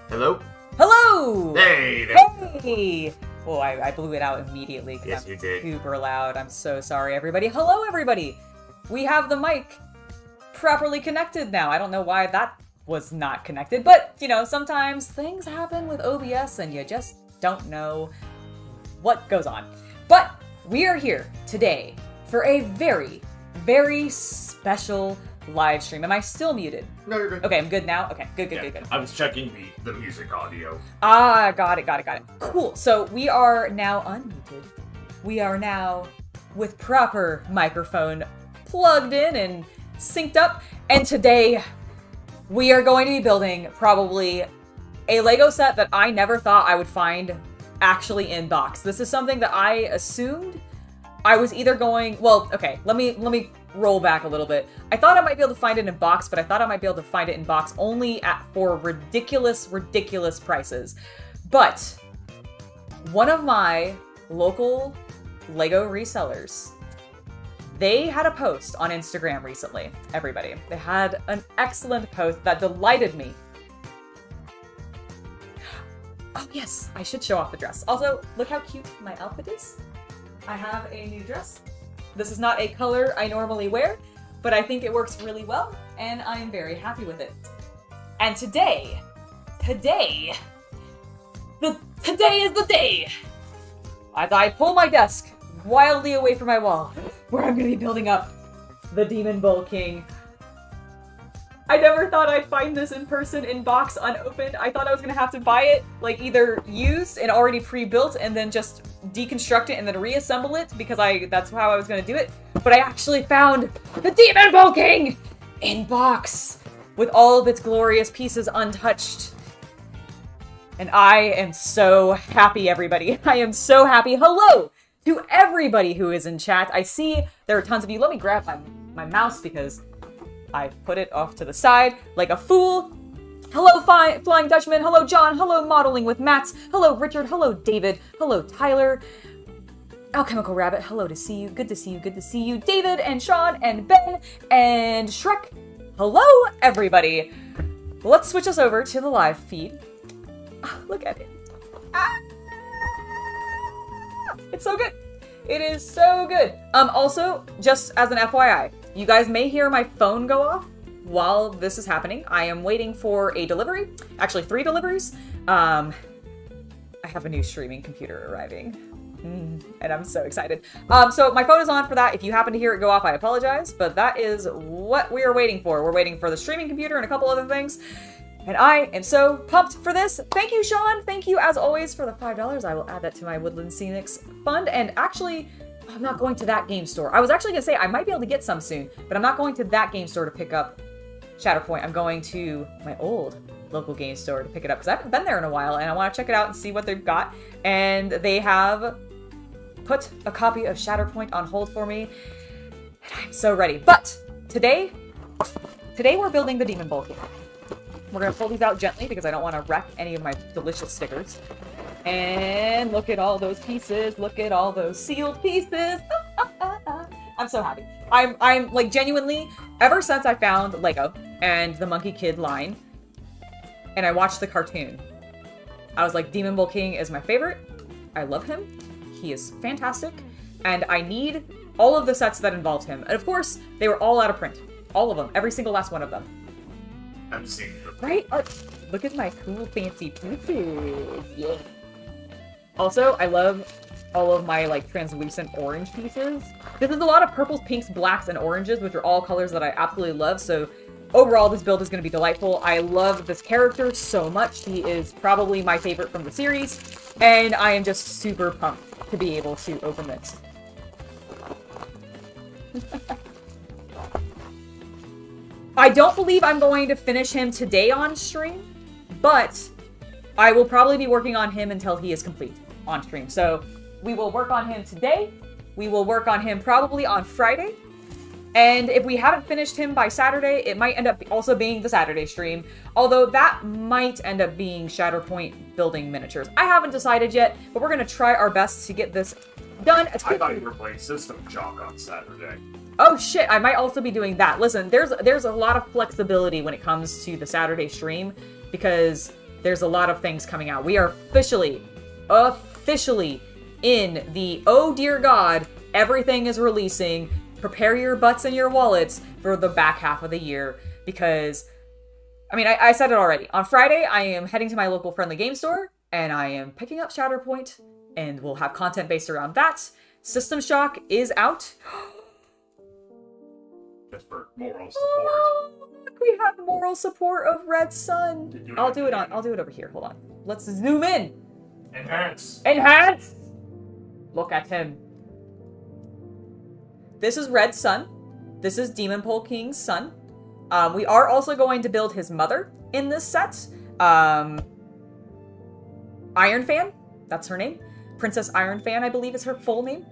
Hello? Hello! Hey there! Hey! Oh, I blew it out immediately. Yes, you did. Super loud. I'm so sorry, everybody. Hello, everybody! We have the mic properly connected now. I don't know why that was not connected, but, you know, sometimes things happen with OBS and you just don't know what goes on. But we are here today for a very, very special live stream. Am I still muted? No, you're good. Okay, I'm good now? Okay, good. I was checking the music audio. Ah, got it. Cool. So we are now unmuted. We are now with proper microphone plugged in and synced up. And today we are going to be building probably a Lego set that I never thought I would find actually in box. This is something that I assumed I was either going, well, okay, let me roll back a little bit. I thought I might be able to find it in box, but I thought I might be able to find it in box only for ridiculous prices. But one of my local Lego resellers, they had a post on Instagram recently, everybody. They had an excellent post that delighted me. Oh yes, I should show off the dress. Also, look how cute my outfit is. I have a new dress. This is not a color I normally wear, but I think it works really well, and I'm very happy with it. And today is the day as I pull my desk wildly away from my wall, where I'm going to be building up the Demon Bull King. I never thought I'd find this in person, in box, unopened. I thought I was going to have to buy it, like, either used and already pre-built and then just deconstruct it and then reassemble it, because that's how I was going to do it. But I actually found the Demon Bull King in box with all of its glorious pieces untouched. And I am so happy, everybody. I am so happy. Hello to everybody who is in chat. I see there are tons of you. Let me grab my mouse because I put it off to the side like a fool. Hello, Flying Dutchman. Hello, John. Hello, Modeling with Mats. Hello, Richard. Hello, David. Hello, Tyler. Alchemical Rabbit. Hello to see you. Good to see you. Good to see you. David and Sean and Ben and Shrek. Hello, everybody. Let's switch us over to the live feed. Look at it. It's so good. It is so good. Also, just as an FYI, you guys may hear my phone go off while this is happening. I am waiting for a delivery. Actually, 3 deliveries. I have a new streaming computer arriving. And I'm so excited. So my phone is on for that. If you happen to hear it go off, I apologize. But that is what we are waiting for. We're waiting for the streaming computer and a couple other things. And I am so pumped for this. Thank you, Sean. Thank you, as always, for the $5. I will add that to my Woodland Scenics fund. And actually, I'm not going to that game store. I was actually going to say I might be able to get some soon, but I'm not going to that game store to pick up Shatterpoint. I'm going to my old local game store to pick it up because I haven't been there in a while and I want to check it out and see what they've got. And they have put a copy of Shatterpoint on hold for me. And I'm so ready. But today we're building the Demon Bull King. We're going to pull these out gently because I don't want to wreck any of my delicious stickers. And look at all those pieces. Look at all those sealed pieces. I'm so happy. I'm like genuinely, ever since I found Lego and the Monkey Kid line, and I watched the cartoon, I was like, Demon Bull King is my favorite. I love him. He is fantastic. And I need all of the sets that involved him. And of course, they were all out of print. All of them. Every single last one of them. I'm seeing them. Right? Look at my cool fancy pieces. Yeah. Also, I love all of my, like, translucent orange pieces. This is a lot of purples, pinks, blacks, and oranges, which are all colors that I absolutely love, so overall, this build is going to be delightful. I love this character so much. He is probably my favorite from the series, and I am just super pumped to be able to open this. I don't believe I'm going to finish him today on stream, but I will probably be working on him until he is complete on stream. So we will work on him today. We will work on him probably on Friday. And if we haven't finished him by Saturday, it might end up also being the Saturday stream. Although that might end up being Shatterpoint building miniatures. I haven't decided yet, but we're going to try our best to get this done as quickly. I thought you were playing System Shock on Saturday. Oh shit, I might also be doing that. Listen, there's a lot of flexibility when it comes to the Saturday stream, because there's a lot of things coming out. We are officially in the, oh dear God, everything is releasing. Prepare your butts and your wallets for the back half of the year, because, I mean, I said it already. On Friday, I am heading to my local friendly game store, and I am picking up Shatterpoint, and we'll have content based around that. System Shock is out. Just for moral support. Look, we have moral support of Red Sun. I'll do it over here. Hold on. Let's zoom in. Enhance. Enhance. Look at him. This is Red Sun. This is Demon Pole King's son. We are also going to build his mother in this set. Iron Fan, that's her name. Princess Iron Fan, I believe, is her full name.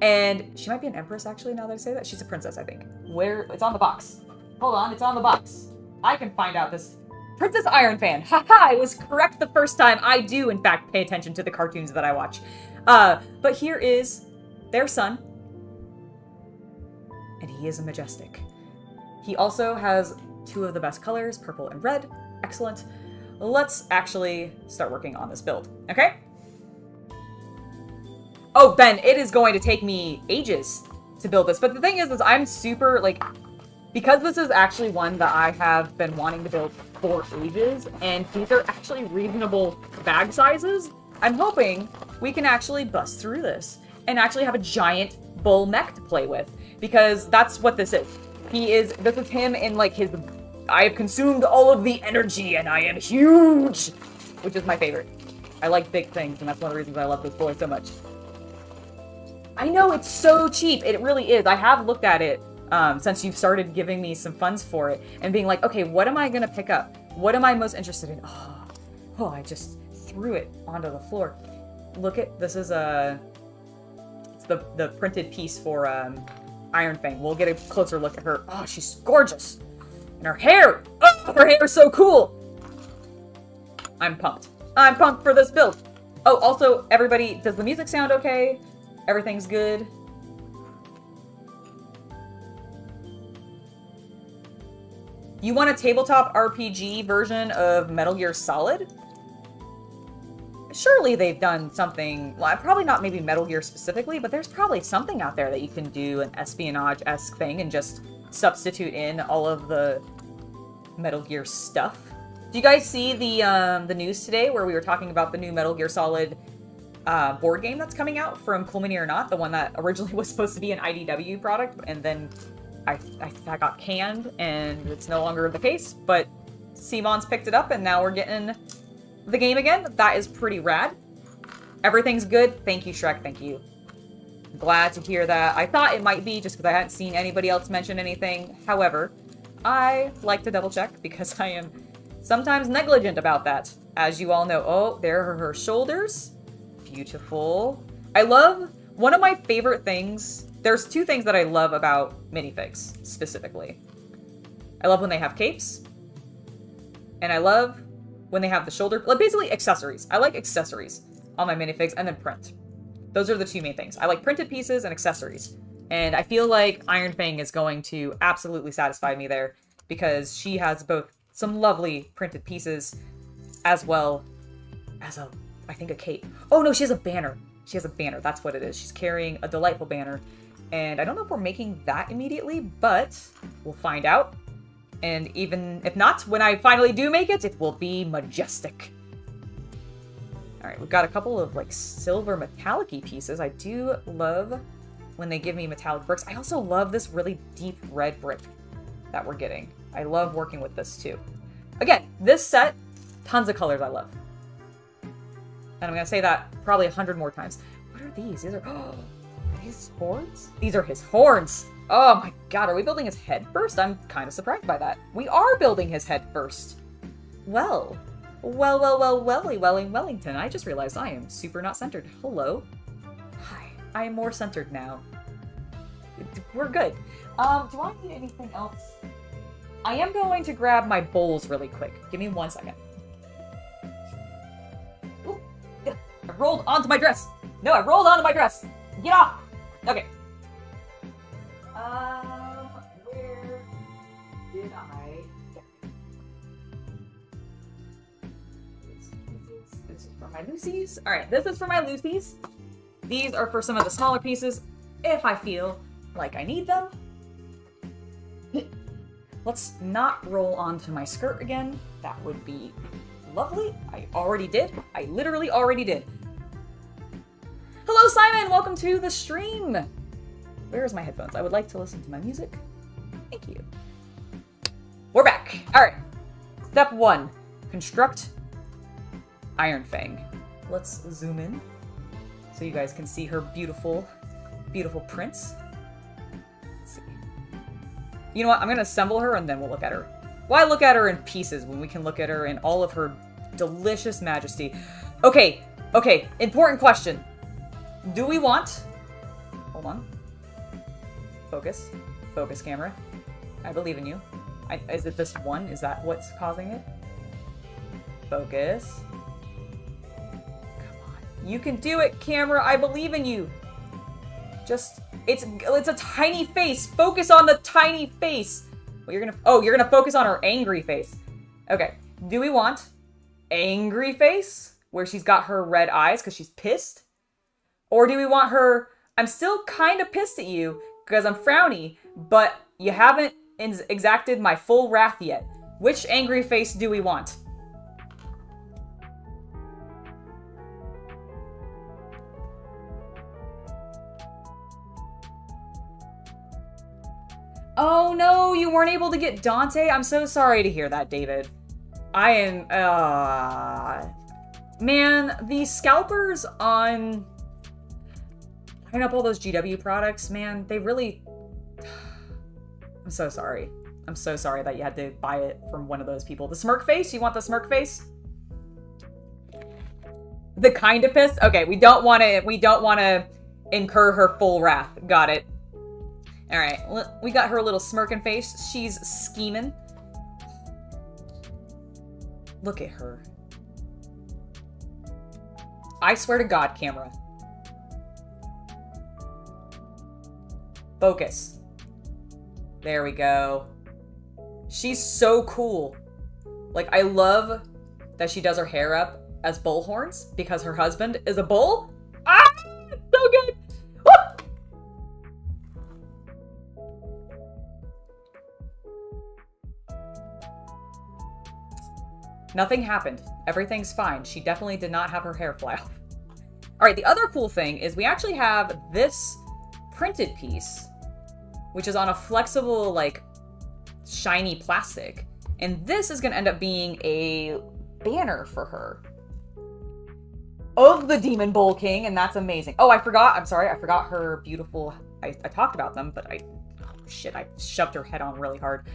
And she might be an empress, actually, now that I say that. She's a princess, I think. Where? It's on the box. Hold on, it's on the box. I can find out this. Princess Iron Fan. Haha, I was correct the first time. I do, in fact, pay attention to the cartoons that I watch. But here is their son. And he is a majestic. He also has two of the best colors, purple and red. Excellent. Let's actually start working on this build, okay? Oh, Ben, it is going to take me ages to build this. But the thing is I'm super, like, because this is actually one that I have been wanting to build for ages, and these are actually reasonable bag sizes, I'm hoping we can actually bust through this and actually have a giant bull mech to play with. Because that's what this is. This is him in, like, his, I have consumed all of the energy and I am huge! Which is my favorite. I like big things, and that's one of the reasons I love this boy so much. I know, it's so cheap. It really is. I have looked at it since you've started giving me some funds for it and being like, okay, what am I gonna pick up? What am I most interested in? Oh, I just threw it onto the floor. Look at, this is it's the printed piece for Iron Fang. We'll get a closer look at her. Oh, she's gorgeous. And her hair! Oh, her hair is so cool! I'm pumped. I'm pumped for this build. Oh, also, everybody, does the music sound okay? Everything's good? You want a tabletop RPG version of Metal Gear Solid? Surely they've done something, well, probably not maybe Metal Gear specifically, but there's probably something out there that you can do an espionage-esque thing and just substitute in all of the Metal Gear stuff. Do you guys see the news today where we were talking about the new Metal Gear Solid board game that's coming out from Cool Mini or Not, the one that originally was supposed to be an IDW product, and then I got canned, and it's no longer the case, but Simon's picked it up, and now we're getting the game again. That is pretty rad. Everything's good. Thank you, Shrek. Thank you. Glad to hear that. I thought it might be just because I hadn't seen anybody else mention anything. However, I like to double check because I am sometimes negligent about that, as you all know. Oh, there are her shoulders. Beautiful. I love, one of my favorite things, there's two things that I love about minifigs, specifically. I love when they have capes, and I love when they have the shoulder, like basically accessories. I like accessories on my minifigs, and then print. Those are the two main things. I like printed pieces and accessories. And I feel like Iron Fang is going to absolutely satisfy me there, because she has both some lovely printed pieces as well as I think a cape. Oh no, she has a banner. She has a banner, that's what it is. She's carrying a delightful banner. And I don't know if we're making that immediately, but we'll find out. And even if not, when I finally do make it, it will be majestic. Alright, we've got a couple of, like, silver metallic-y pieces. I do love when they give me metallic bricks. I also love this really deep red brick that we're getting. I love working with this, too. Again, this set, tons of colors I love. And I'm going to say that probably 100 more times. What are these? These are... Oh, are these horns? These are his horns! Oh my god, are we building his head first? I'm kind of surprised by that. We are building his head first. Well, Wellington. I just realized I am super not centered. Hello. Hi. I am more centered now. We're good. Do I need anything else? I am going to grab my bowls really quick. Give me 1 second. Ooh, I rolled onto my dress. No, I rolled onto my dress. Get off. Okay. Where did I get it? my Lucy's. All right, this is for my Lucy's. These are for some of the smaller pieces if I feel like I need them. Let's not roll onto my skirt again. That would be lovely. I already did. I literally already did. Hello, Simon. Welcome to the stream. Where is my headphones? I would like to listen to my music. Thank you. We're back. All right. Step 1. Construct Iron Fang. Let's zoom in so you guys can see her beautiful, beautiful prints. Let's see. You know what? I'm going to assemble her and then we'll look at her. Why look at her in pieces when we can look at her in all of her delicious majesty? Okay. Okay. Important question. Do we want... Hold on. Focus. Focus, camera. I believe in you. Is it this one? Is that what's causing it? Focus. Come on. You can do it, camera. I believe in you. Just, it's a tiny face. Focus on the tiny face. Well, you're gonna focus on her angry face. Okay. Do we want angry face? Where she's got her red eyes because she's pissed? Or do we want her, I'm still kind of pissed at you because I'm frowny, but you haven't exacted my full wrath yet. Which angry face do we want? Oh no, you weren't able to get Dante? I'm so sorry to hear that, David. I am, man, the scalpers on picking up all those GW products, man, they really... I'm so sorry. I'm so sorry that you had to buy it from one of those people. The smirk face? You want the smirk face? The kind of pissed? Okay, we don't want to incur her full wrath. Got it. All right, we got her little smirking face. She's scheming. Look at her. I swear to God, camera. Focus. There we go. She's so cool. Like, I love that she does her hair up as bull horns because her husband is a bull. Ah! So good! Woo! Nothing happened. Everything's fine. She definitely did not have her hair fly off. All right, the other cool thing is we actually have this printed piece, which is on a flexible, like, shiny plastic. And this is going to end up being a banner for her of the Demon Bull King, and that's amazing. Oh, I forgot. I'm sorry. I forgot her beautiful... I talked about them, but I shoved her head on really hard.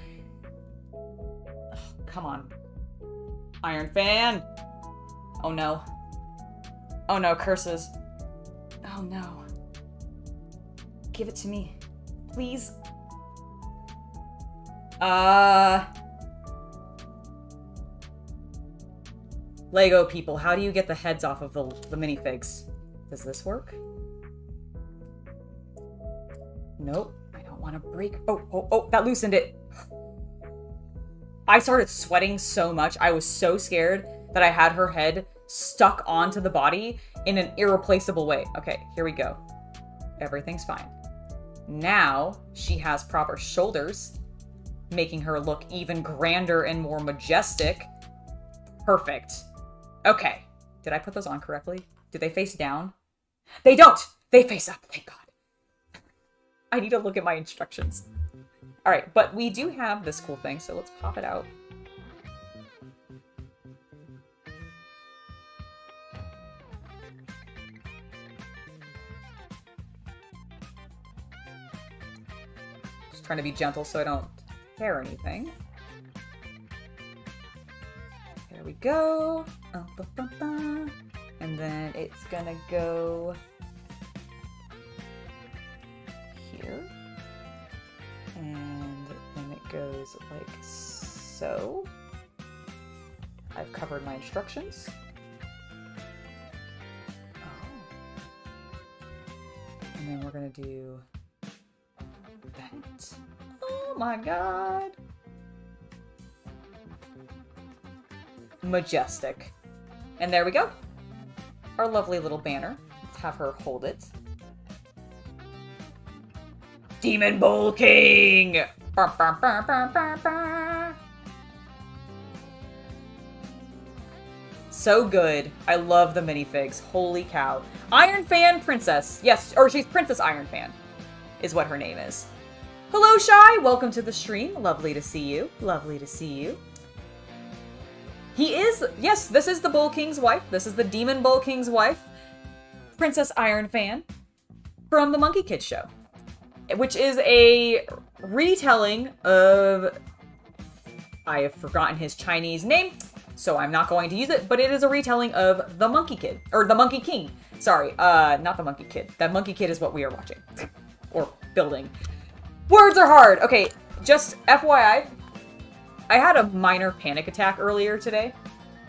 Ugh, come on. Iron Fan. Oh, no. Oh, no. Curses. Oh, no. Give it to me. Please. Lego people, how do you get the heads off of the minifigs? Does this work? Nope. I don't want to break. Oh, that loosened it. I started sweating so much. I was so scared that I had her head stuck onto the body in an irreplaceable way. Okay, here we go. Everything's fine. Now she has proper shoulders, making her look even grander and more majestic. Perfect. Okay. Did I put those on correctly? Do they face down? They don't! They face up, thank God. I need to look at my instructions. All right, but we do have this cool thing, so let's pop it out. Just trying to be gentle so I don't tear anything. There we go. And then it's gonna go here. And then it goes like so. I've covered my instructions. Oh. And then we're gonna do that. Oh my God. Majestic. And there we go. our lovely little banner. Let's have her hold it. Demon Bull King! Bah, bah, bah, bah, bah, bah. So good. I love the minifigs. Holy cow. Iron Fan Princess. Yes, or she's Princess Iron Fan is what her name is. Hello, Shy. Welcome to the stream. Lovely to see you. Lovely to see you. He is, yes, this is the Bull King's wife. This is the Demon Bull King's wife. Princess Iron Fan from the Monkey Kid show, which is a retelling of, I have forgotten his Chinese name, so I'm not going to use it, but it is a retelling of the Monkey Kid, or the Monkey King. Sorry, not the Monkey Kid. That Monkey Kid is what we are watching, or building. Words are hard. Okay, just FYI, I had a minor panic attack earlier today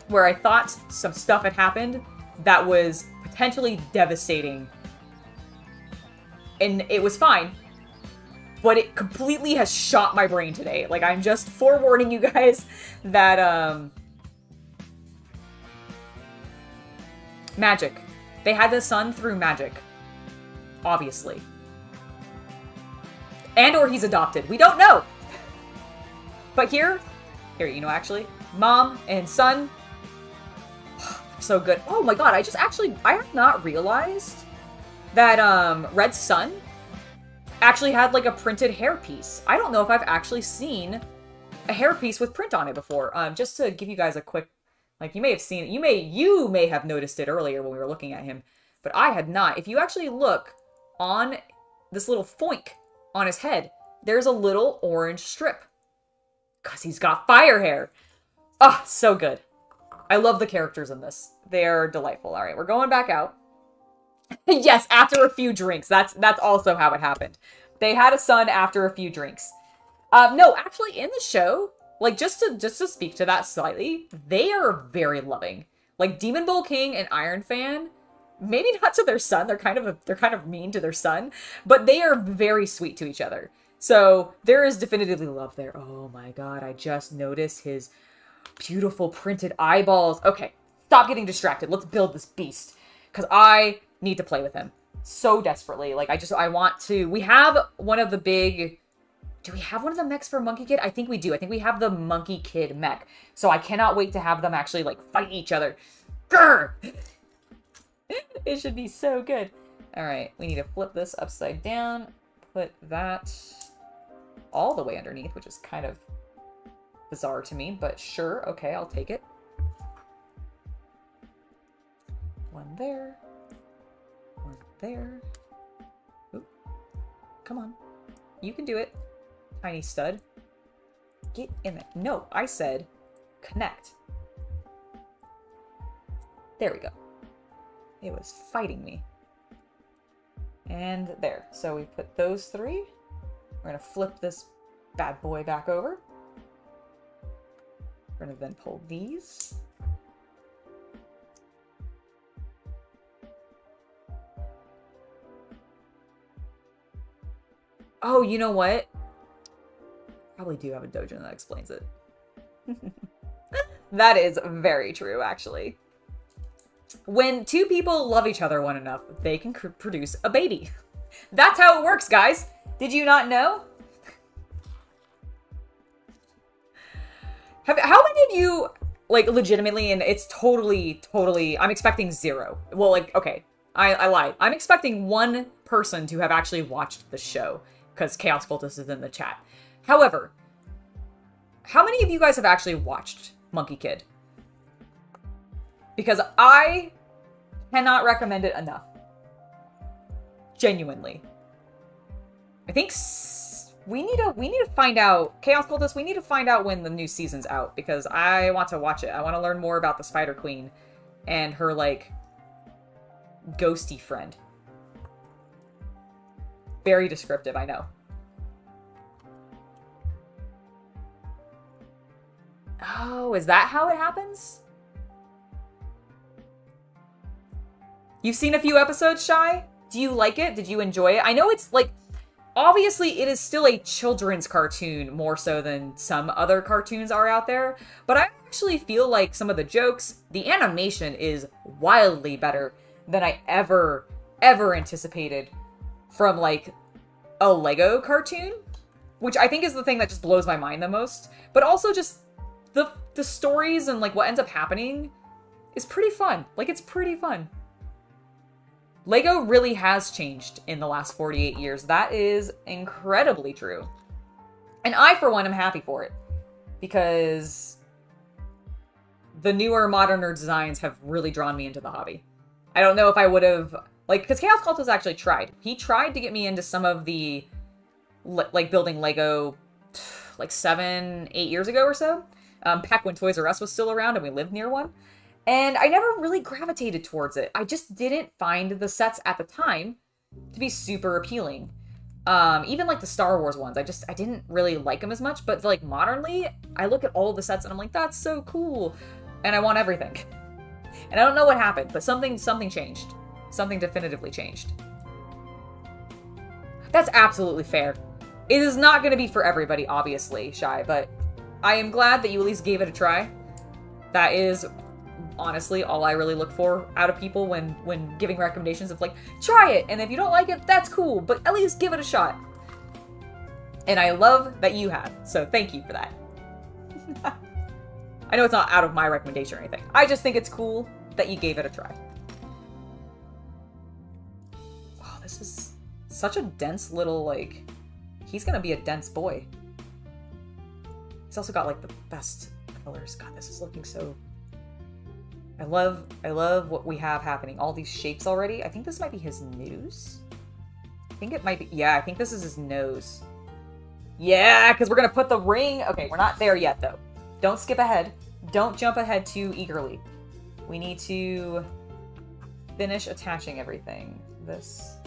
where I thought some stuff had happened that was potentially devastating. And it was fine, but it completely has shot my brain today. Like, I'm just forewarning you guys that, magic. They had the son through magic. Obviously. And or he's adopted. We don't know! But here, you know, actually, mom and son, so good. Oh my god, I have not realized that, Red's son actually had, like, a printed hairpiece. I don't know if I've actually seen a hairpiece with print on it before. Just to give you guys a quick, like, you may have seen it, you may have noticed it earlier when we were looking at him, but I had not. If you actually look on this little foink on his head, there's a little orange strip. Because he's got fire hair. Oh, so good. I love the characters in this. They're delightful. All right, we're going back out. Yes, after a few drinks. That's also how it happened. They had a son after a few drinks. No, actually, in the show, like, just to speak to that slightly, they are very loving. Like, Demon Bull King and Iron Fan, maybe not to their son. They're kind of mean to their son, but they are very sweet to each other. So there is definitively love there. Oh my god, I just noticed his beautiful printed eyeballs. Okay, stop getting distracted. Let's build this beast. Because I need to play with him so desperately. Like, I want to. We have one of the big... Do we have one of the mechs for Monkey Kid? I think we do. I think we have the Monkey Kid mech. So I cannot wait to have them actually, like, fight each other. Grr! It should be so good. Alright, we need to flip this upside down. Put that all the way underneath, which is kind of bizarre to me, but sure, okay, I'll take it. One there. One there. Oop. Come on. You can do it, tiny stud. Get in there. No, I said connect. There we go. It was fighting me. And there. So we put those three. We're going to flip this bad boy back over. We're going to then pull these. Oh, you know what? Probably do have a dojo that explains it. That is very true, actually. When two people love each other one enough, they can produce a baby. That's how it works, guys. Did you not know? How many of you, like, legitimately, and it's totally, I'm expecting 0. Well, like, okay, I lied. I'm expecting 1 person to have actually watched the show, because Chaos Cultist is in the chat. However, how many of you guys have actually watched Monkey Kid? Because I cannot recommend it enough. Genuinely. I think we need to find out, Chaos Cultist, we need to find out when the new season's out, because I want to watch it. I want to learn more about the Spider Queen and her, like, ghosty friend. Very descriptive, I know. Oh, is that how it happens? You've seen a few episodes, Shy? Do you like it? Did you enjoy it? I know it's, like, Obviously, it is still a children's cartoon more so than some other cartoons are out there, but I actually feel like some of the jokes, the animation is wildly better than I ever anticipated from, like, a Lego cartoon, which I think is the thing that just blows my mind the most. But also just the stories and, like, what ends up happening is pretty fun. Like, it's pretty fun. Lego really has changed in the last 48 years. That is incredibly true. And I, for one, am happy for it. Because the newer, moderner designs have really drawn me into the hobby. I don't know if I would have... Like, because Chaos Cultist actually tried. He tried to get me into some of the, like, building Lego, like, 7, 8 years ago or so. Back when Toys R Us was still around and we lived near one. And I never really gravitated towards it. I just didn't find the sets at the time to be super appealing. Even like the Star Wars ones, I didn't really like them as much. But like modernly, I look at all the sets and I'm like, that's so cool. And I want everything. And I don't know what happened, but something changed. Something definitively changed. That's absolutely fair. It is not going to be for everybody, obviously, Shy, but I am glad that you at least gave it a try. That is... honestly, all I really look for out of people when giving recommendations of like, try it, and if you don't like it, that's cool, but at least give it a shot. And I love that you have, so thank you for that. I know it's not out of my recommendation or anything. I just think it's cool that you gave it a try. Oh, this is such a dense little, like, he's gonna be a dense boy. He's also got, like, the best colors. God, this is looking so... I love what we have happening. All these shapes already. I think this might be his nose. I think it might be... Yeah, I think this is his nose. Yeah, because we're going to put the ring... Okay, we're not there yet, though. Don't skip ahead. Don't jump ahead too eagerly. We need to finish attaching everything. This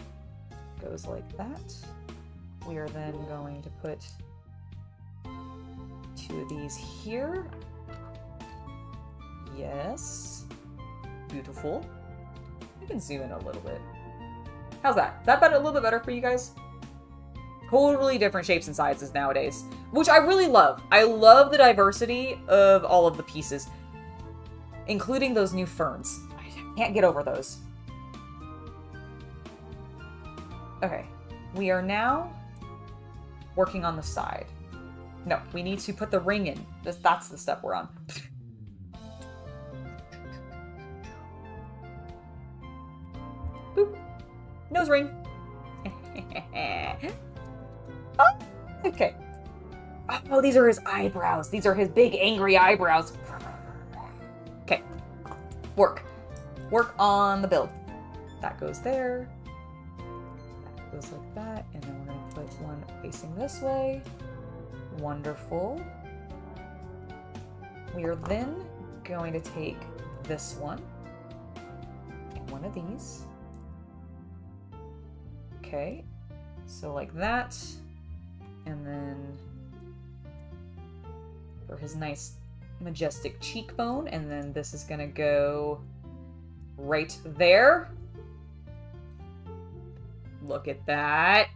goes like that. We are then going to put 2 of these here. Yes. Beautiful. I can zoom in a little bit. How's that? Is that better? A little bit better for you guys? Totally different shapes and sizes nowadays, which I really love. I love the diversity of all of the pieces, including those new ferns. I can't get over those. Okay. We are now working on the side. No, we need to put the ring in. That's the step we're on. Boop. Nose ring. Oh, okay. Oh, these are his eyebrows. These are his big, angry eyebrows. Okay. Work. Work on the build. That goes there. That goes like that. And then we're going to put one facing this way. Wonderful. We are then going to take this one and one of these. Okay, so like that, and then for his nice majestic cheekbone, and then this is gonna go right there. Look at that.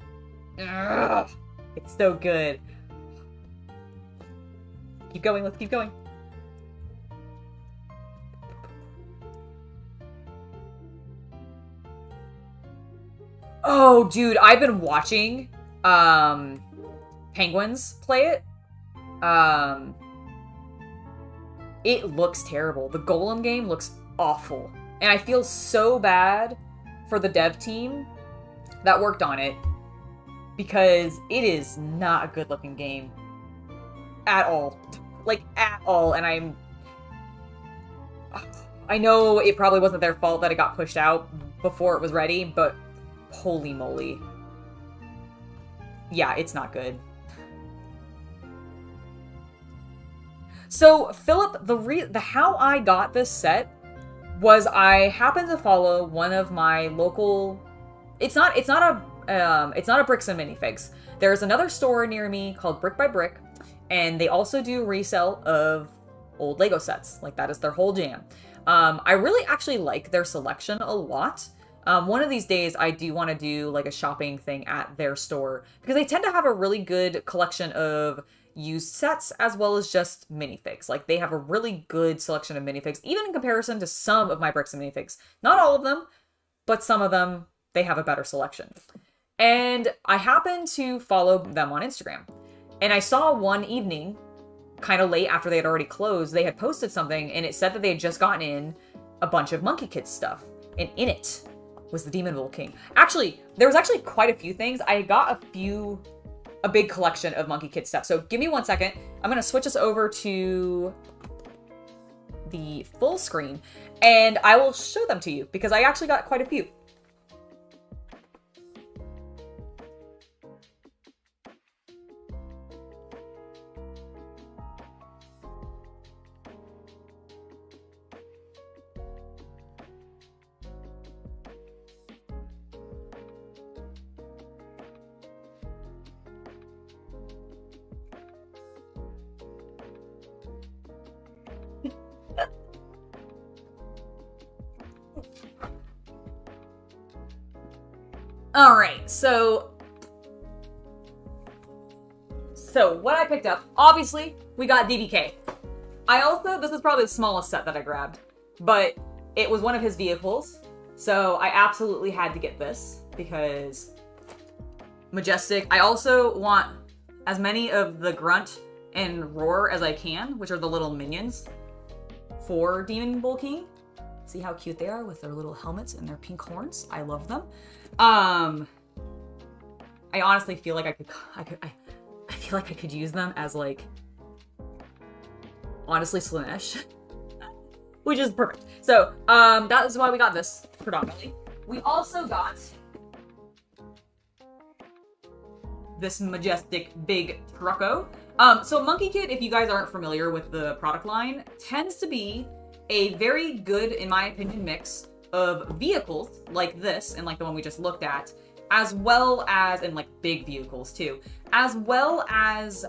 Ugh, it's so good. Keep going, let's keep going. Oh, dude, I've been watching Penguins play it. It looks terrible. The Golem game looks awful. And I feel so bad for the dev team that worked on it, because it is not a good looking game at all. Like, at all. And I know it probably wasn't their fault that it got pushed out before it was ready, but holy moly. Yeah, it's not good. So, Philip, the how I got this set was I happened to follow one of my local... It's not a Bricks and Minifigs. There's another store near me called Brick by Brick, and they also do resale of old Lego sets. Like, that is their whole jam. I really actually like their selection a lot. One of these days, I do want to do like a shopping thing at their store because they tend to have a really good collection of used sets as well as just minifigs. Like they have a really good selection of minifigs, even in comparison to some of my bricks and minifigs. Not all of them, but some of them, they have a better selection. And I happened to follow them on Instagram. And I saw one evening, kind of late after they had already closed, they had posted something and it said that they had just gotten in a bunch of Monkie Kid stuff. And in it was the Demon Bull King. Actually, there was actually quite a few things. I got a big collection of Monkie Kid stuff. So give me 1 second. I'm going to switch us over to the full screen and I will show them to you because I actually got quite a few. All right, so what I picked up, obviously, we got DDK. This is probably the smallest set that I grabbed, but it was one of his vehicles, so I absolutely had to get this because majestic. I also want as many of the Grunt and Roar as I can, which are the little minions for Demon Bull King. See how cute they are with their little helmets and their pink horns? I love them. I honestly feel like I feel like I could use them as like, honestly, Slanesh, which is perfect. So, that is why we got this predominantly. We also got this majestic big trucko. So Monkie Kid, if you guys aren't familiar with the product line, tends to be a very good, in my opinion, mix of vehicles like this and like the one we just looked at, as well as, and like big vehicles too, as well as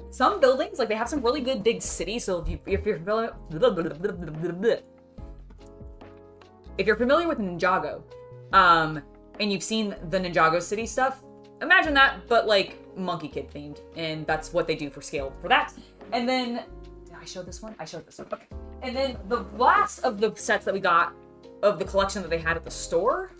some buildings. Like they have some really good big cities. So if you're familiar with Ninjago, and you've seen the Ninjago city stuff, imagine that, but like Monkie Kid themed, and that's what they do for scale for that. And then, did I show this one? I showed this one. Okay. And then the last of the sets that we got of the collection that they had at the store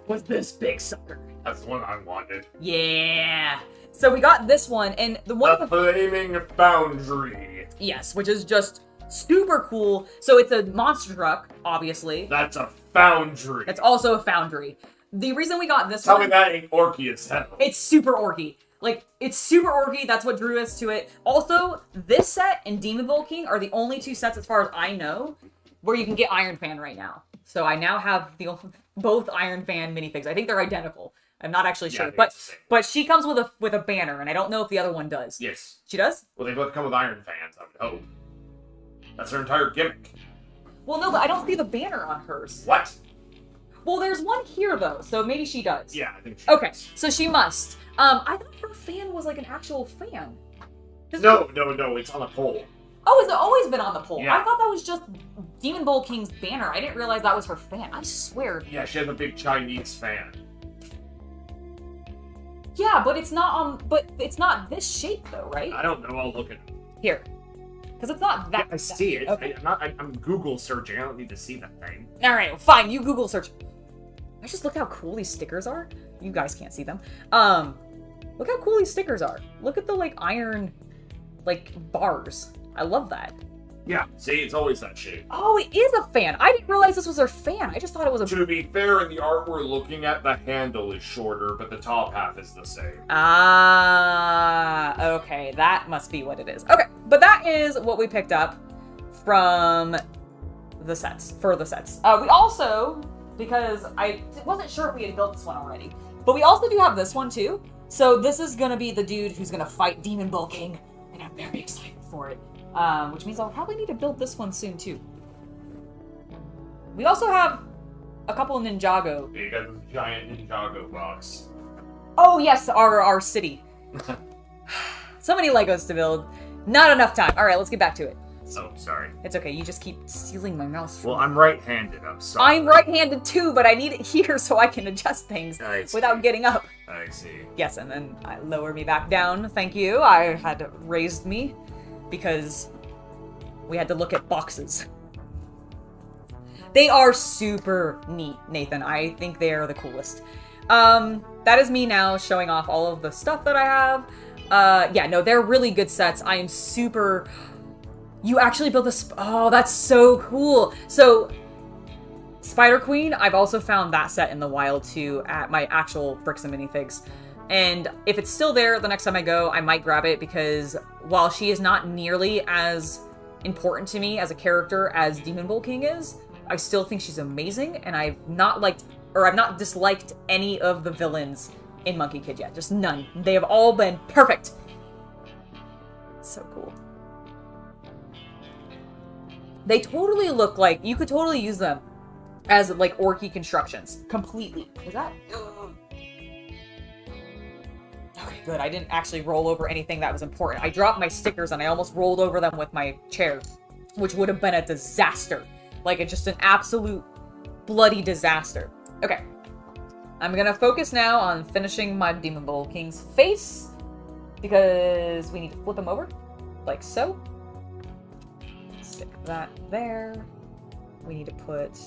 was this big sucker. That's the one I wanted. Yeah. So we got this one, and the one... The Flaming Foundry. Yes, which is just super cool. So it's a monster truck, obviously. That's a foundry. That's also a foundry. The reason we got this Tell one... me that ain't orky as hell. It's super orky. Like, it's super orky. That's what drew us to it. Also, this set and Demon Bull King are the only two sets, as far as I know, where you can get Iron Fan right now. So I now have both Iron Fan minifigs. I think they're identical. I'm not actually sure, but she comes with a banner, and I don't know if the other one does. Yes. She does? Well, they both come with Iron Fans, I would hope. That's her entire gimmick. Well, no, but I don't see the banner on hers. What? Well, there's one here, though, so maybe she does. Yeah, I think she does. So she must. I thought her fan was like an actual fan. No, it's on a pole. Oh, has it always been on the pole? Yeah. I thought that was just Demon Bull King's banner. I didn't realize that was her fan. I swear. Yeah, she has a big Chinese fan. Yeah, but it's not but it's not this shape though, right? I don't know. I'll look at it. Here. Because it's not that. Yeah, I see it. Okay. I'm Google searching. I don't need to see that thing. All right, well, fine. You Google search. I just look how cool these stickers are. You guys can't see them. Look how cool these stickers are. Look at the like iron, like bars. I love that. Yeah, see, it's always that shape. Oh, it is a fan. I didn't realize this was her fan. I just thought it was a... To be fair, in the art we're looking at, the handle is shorter, but the top half is the same. Ah, okay. That must be what it is. Okay, but that is what we picked up from the sets, for the sets. We also, because I wasn't sure if we had built this one already, but we also do have this one too. So this is going to be the dude who's going to fight Demon Bull King, and I'm very excited for it. Which means I'll probably need to build this one soon, too. We also have a couple of Ninjago. Yeah, you got this giant Ninjago box. Oh, yes, our city. So many Legos to build. Not enough time. All right, let's get back to it. Oh, sorry. It's okay. You just keep stealing my mouse from Well, me. I'm right-handed. I'm sorry. I'm right-handed too, but I need it here so I can adjust things without getting up. I see. Yes, and then I lower me back down. Thank you. I had raised me because we had to look at boxes. They are super neat, Nathan. I think they are the coolest. That is me now showing off all of the stuff that I have. Yeah, no, they're really good sets. I am super... You actually built a... Oh, that's so cool. So, Spider Queen, I've also found that set in the wild too at my actual Bricks and Minifigs. And if it's still there the next time I go, I might grab it because while she is not nearly as important to me as a character as Demon Bull King is, I still think she's amazing, and I've not disliked any of the villains in Monkey Kid yet. Just none. They have all been perfect. So cool. They totally look like you could totally use them as like orky constructions. Completely. Is that? Okay, good. I didn't actually roll over anything that was important. I dropped my stickers and I almost rolled over them with my chair, which would have been a disaster. Like, it's just an absolute bloody disaster. Okay. I'm gonna focus now on finishing my Demon Bull King's face because we need to flip him over, like so. Stick that there. We need to put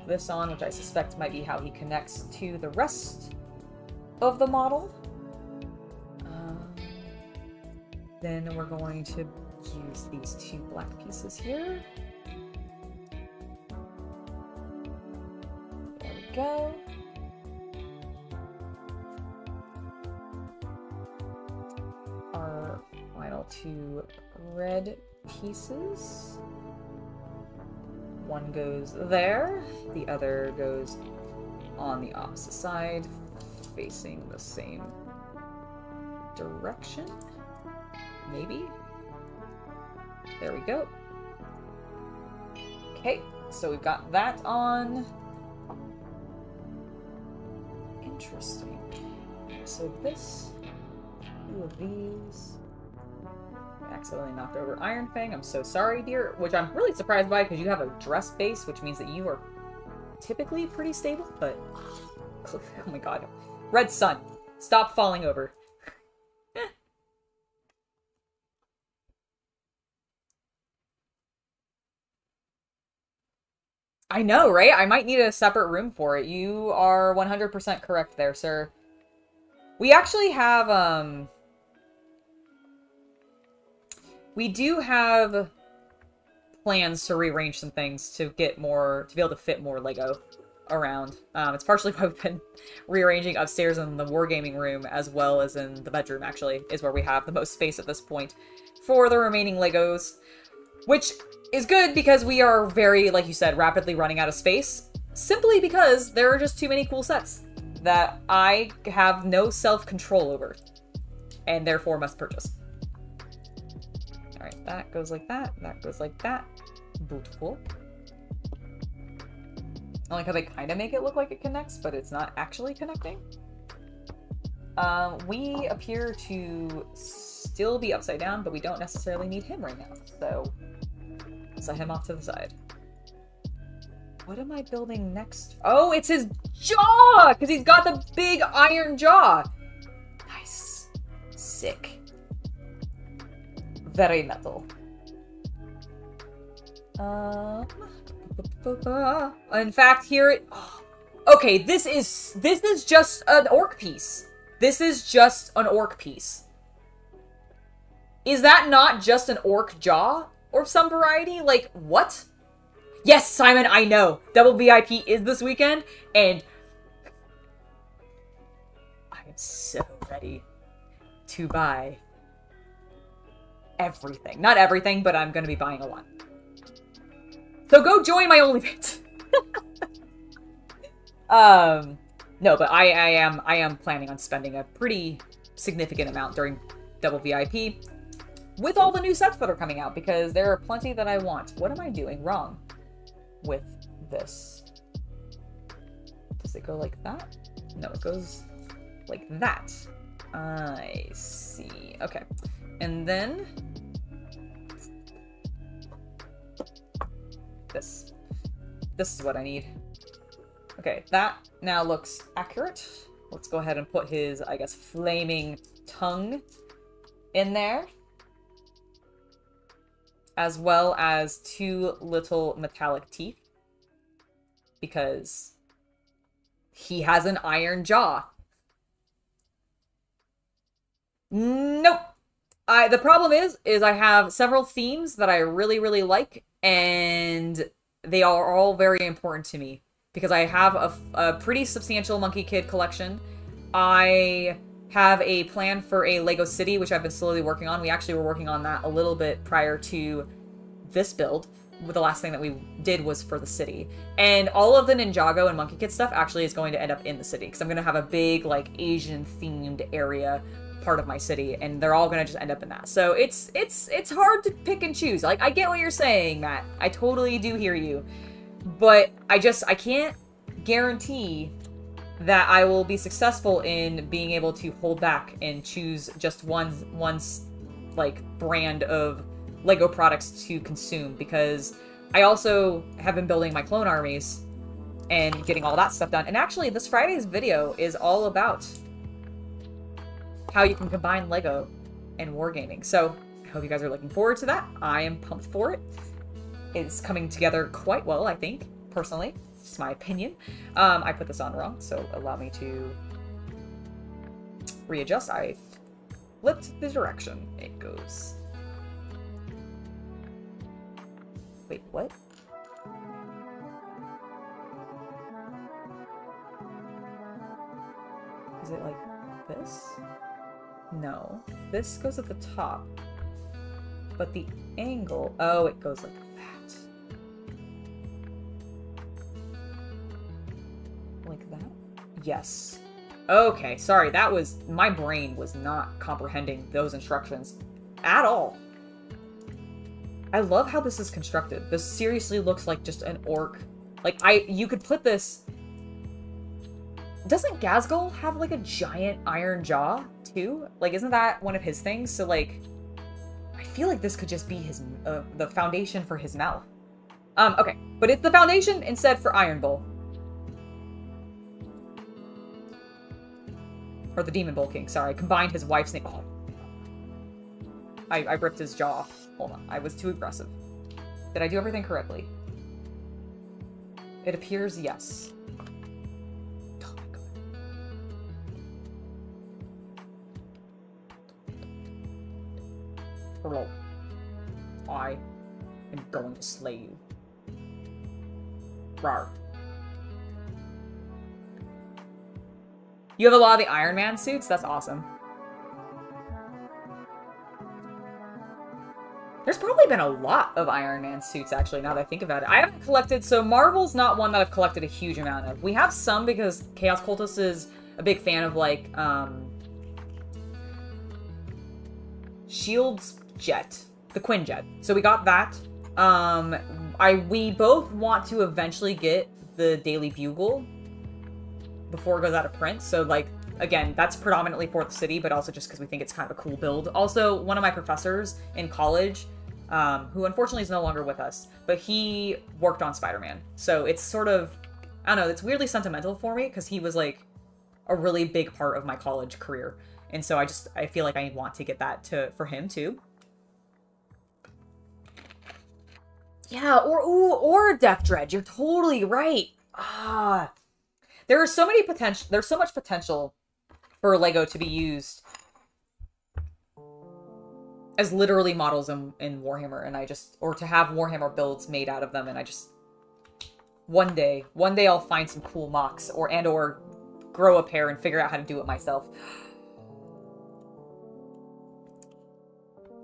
this on, which I suspect might be how he connects to the rest of the model. Then we're going to use these two black pieces here. There we go. Our final two red pieces. One goes there, the other goes on the opposite side, facing the same direction. Maybe. There we go. Okay, so we've got that on. Interesting. So this, two of these. I accidentally knocked over Iron Fang. I'm so sorry, dear. Which I'm really surprised by because you have a dress base, which means that you are typically pretty stable, but oh my god. Red Sun, stop falling over. I know, right? I might need a separate room for it. You are 100% correct there, sir. We actually have, we do have plans to rearrange some things to get more, to be able to fit more Lego around. It's partially why we've been rearranging upstairs in the wargaming room as well as in the bedroom, actually, is where we have the most space at this point for the remaining Legos, which is good because we are very, like you said, rapidly running out of space, simply because there are just too many cool sets that I have no self-control over, and therefore must purchase. Alright, that goes like that, that goes like that. Beautiful. I like how they kind of make it look like it connects, but it's not actually connecting. We appear to still be upside down, but we don't necessarily need him right now, so set him off to the side. What am I building next? Oh, it's his jaw! Because he's got the big iron jaw! Nice. Sick. Very metal. In fact, here it... Oh, okay, this is just an orc piece. This is just an orc piece. Is that not just an orc jaw? Or some variety? Like, what? Yes, Simon, I know. Double VIP is this weekend, and I am so ready to buy everything. Not everything, but I'm gonna be buying a lot. So go join my OnlyFans. No, but I am planning on spending a pretty significant amount during Double VIP. With all the new sets that are coming out, because there are plenty that I want. What am I doing wrong with this? Does it go like that? No, it goes like that. I see. Okay. And then this. This is what I need. Okay, that now looks accurate. Let's go ahead and put his, I guess, flaming tongue in there. As well as 2 little metallic teeth. Because he has an iron jaw. Nope. The problem is I have several themes that I really, really like, and they are all very important to me. Because I have a pretty substantial Monkey Kid collection. I have a plan for a Lego city, which I've been slowly working on. We actually were working on that a little bit prior to this build. The last thing that we did was for the city. And all of the Ninjago and Monkey Kid stuff actually is going to end up in the city. Because I'm going to have a big, like, Asian-themed area part of my city. And they're all going to just end up in that. So it's hard to pick and choose. Like, I get what you're saying, Matt. I totally do hear you. But I can't guarantee that I will be successful in being able to hold back and choose just one like brand of Lego products to consume, because I also have been building my clone armies and getting all that stuff done. And actually, this Friday's video is all about how you can combine Lego and wargaming. So I hope you guys are looking forward to that. I am pumped for it. It's coming together quite well, I think, personally. It's just my opinion. I put this on wrong, so allow me to readjust. I flipped the direction it goes. Wait, what? Is it like this? No. This goes at the top. But the angle... Oh, it goes like that. Like that? Yes. Okay, sorry. That was... My brain was not comprehending those instructions at all. I love how this is constructed. This seriously looks like just an orc. Like, you could put this... Doesn't Gazgul have, like, a giant iron jaw, too? Like, isn't that one of his things? So, like... I feel like this could just be his, the foundation for his mouth. Okay. But it's the foundation instead for Iron Bull. Or the Demon Bull King, sorry. I combined his wife's name. Oh. I ripped his jaw off. Hold on. I was too aggressive. Did I do everything correctly? It appears yes. Oh my god. Hello. I am going to slay you. Rawr. You have a lot of the Iron Man suits? That's awesome. There's probably been a lot of Iron Man suits, actually, now that I think about it. I haven't collected, so Marvel's not one that I've collected a huge amount of. We have some because Chaos Cultist is a big fan of, like, Shield's jet. The Quinjet. So we got that. We both want to eventually get the Daily Bugle before it goes out of print. So, like, again, that's predominantly for the city, but also just because we think it's kind of a cool build. Also, one of my professors in college, who unfortunately is no longer with us, but he worked on Spider-Man. So it's sort of, I don't know, it's weirdly sentimental for me because he was, like, a really big part of my college career. And so I feel like I want to get that for him, too. Yeah, or Death Dredge. You're totally right. There's so much potential for Lego to be used as literally models in Warhammer, and or to have Warhammer builds made out of them, and one day I'll find some cool mocks or grow a pair and figure out how to do it myself.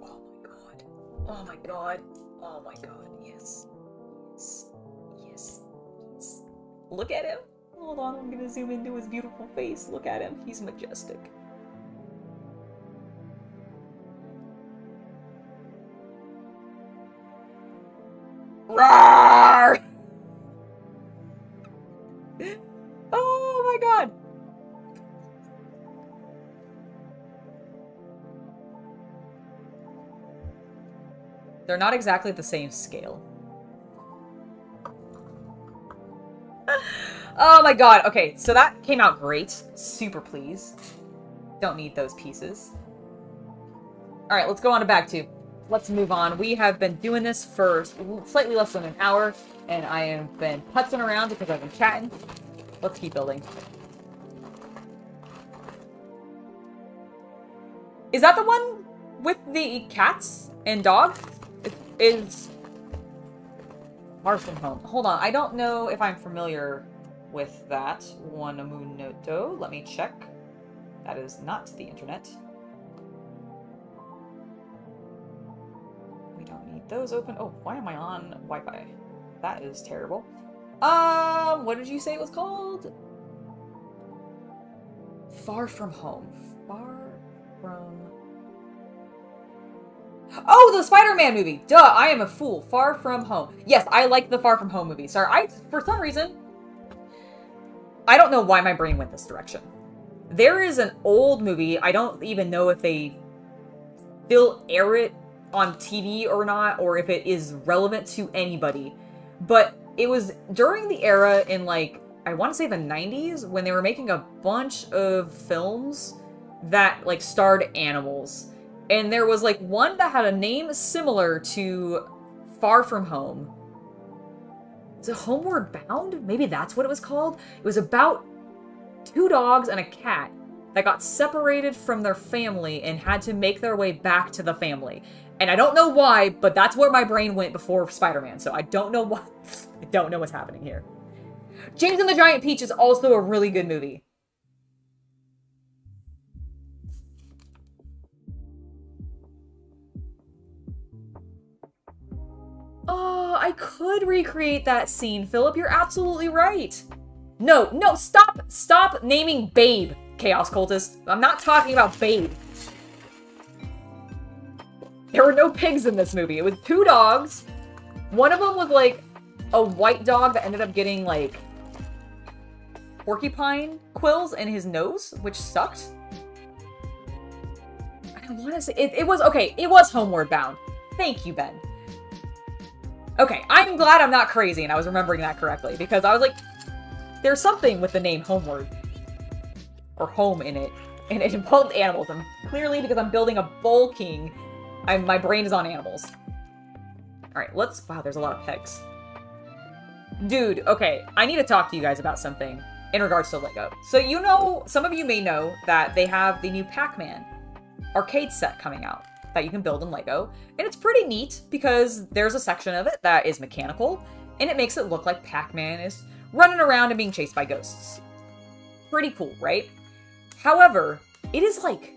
Oh my god. Oh my god. Oh my god. Yes. Yes. Yes. Yes. Look at him. Hold on, I'm gonna zoom into his beautiful face. Look at him. He's majestic. Roar! Oh my god. They're not exactly the same scale. Oh my god. Okay, so that came out great. Super pleased. Don't need those pieces. Alright, let's go on to bag 2. Let's move on. We have been doing this for slightly less than an hour, and I have been putzing around because I've been chatting. Let's keep building. Is that the one with the cats and dogs? It is Far From Home. Hold on, I don't know if I'm familiar with that. Wanamunoto. Let me check. That is not the internet. We don't need those open. Oh, why am I on Wi-Fi? That is terrible. What did you say it was called? Far From Home. Far From... Oh, the Spider-Man movie! Duh, I am a fool. Far From Home. Yes, I like the Far From Home movie. Sorry, for some reason, I don't know why my brain went this direction. There is an old movie, I don't even know if they still air it on TV or not, or if it is relevant to anybody, but it was during the era in, like, I want to say the 90s, when they were making a bunch of films that, like, starred animals. And there was, like, one that had a name similar to Far From Home. Is it Homeward Bound? Maybe that's what it was called? It was about 2 dogs and a cat that got separated from their family and had to make their way back to the family. And I don't know why, but that's where my brain went before Spider-Man, so I don't know what... I don't know what's happening here. James and the Giant Peach is also a really good movie. Oh, I could recreate that scene, Philip. You're absolutely right. No, stop naming Babe, Chaos Cultist. I'm not talking about Babe. There were no pigs in this movie. It was 2 dogs. One of them was, like, a white dog that ended up getting, like, porcupine quills in his nose, which sucked. I want to say... It was... Okay, it was Homeward Bound. Thank you, Ben. Okay, I'm glad I'm not crazy and I was remembering that correctly, because I was like, there's something with the name Homeward. Or home in it. And it involved animals. And clearly, because I'm building a Bull King, my brain is on animals. Alright, let's... Wow, there's a lot of pegs. Dude, okay, I need to talk to you guys about something in regards to LEGO. So you know, some of you may know that they have the new Pac-Man arcade set coming out that you can build in LEGO. And it's pretty neat because there's a section of it that is mechanical, and it makes it look like Pac-Man is running around and being chased by ghosts. Pretty cool, right? However, it is like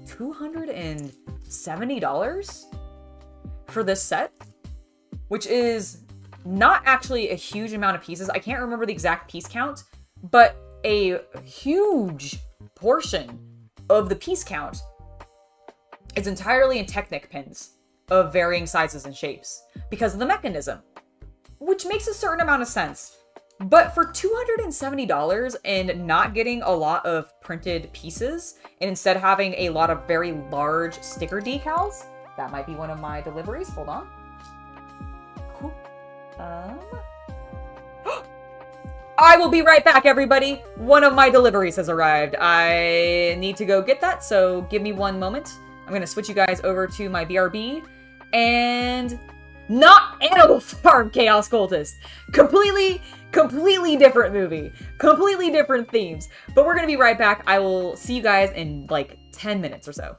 $270 for this set, which is not actually a huge amount of pieces. I can't remember the exact piece count, but a huge portion of the piece count is entirely in Technic pins of varying sizes and shapes because of the mechanism, which makes a certain amount of sense. But for $270 and not getting a lot of printed pieces, and instead having a lot of very large sticker decals, that might be one of my deliveries. Hold on. I will be right back, everybody. One of my deliveries has arrived. I need to go get that, so give me one moment. I'm going to switch you guys over to my BRB, and not Animal Farm Chaos Cultist. Completely different movie. Completely different themes. But we're going to be right back. I will see you guys in like 10 minutes or so.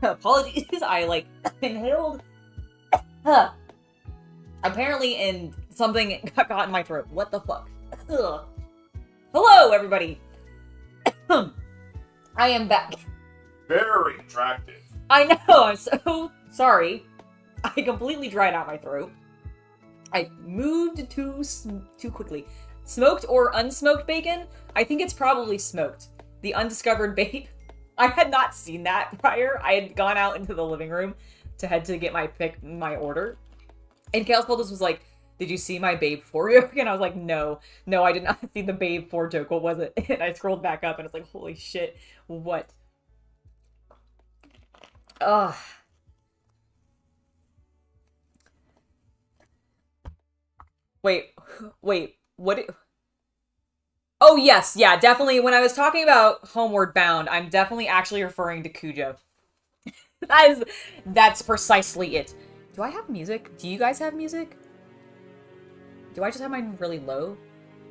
Apologies, I, like, inhaled. Apparently, and something got caught in my throat. What the fuck? Ugh. Hello, everybody. I am back. Very attractive. I know, I'm so sorry. I completely dried out my throat. I moved too quickly. Smoked or unsmoked bacon? I think it's probably smoked. The undiscovered babe. I had not seen that prior. I had gone out into the living room to head to get my order. And Chaos Cultist was like, did you see my Babe 4 joke? And I was like, no, I did not see the Babe 4 joke. What was it? And I scrolled back up and it's like, holy shit, what? Ugh. Wait, what? Oh, yes, yeah, definitely. When I was talking about Homeward Bound, I'm definitely actually referring to Cujo. That's precisely it. Do I have music? Do you guys have music? Do I just have mine really low?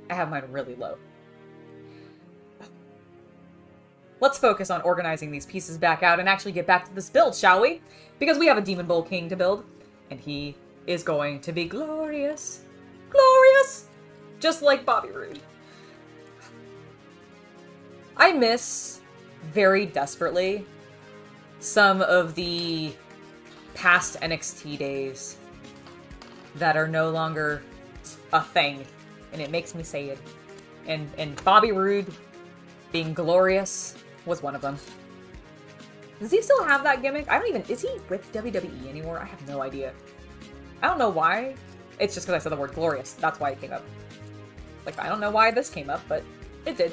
I have mine really low. Let's focus on organizing these pieces back out and actually get back to this build, shall we? Because we have a Demon Bull King to build, and he is going to be glorious. Glorious! Just like Bobby Roode. I miss, very desperately, some of the past NXT days that are no longer a thing, and it makes me sad. And Bobby Roode being glorious was one of them. Does he still have that gimmick? I don't even... Is he with WWE anymore? I have no idea. I don't know why. It's just because I said the word glorious. That's why it came up. Like, I don't know why this came up, but it did.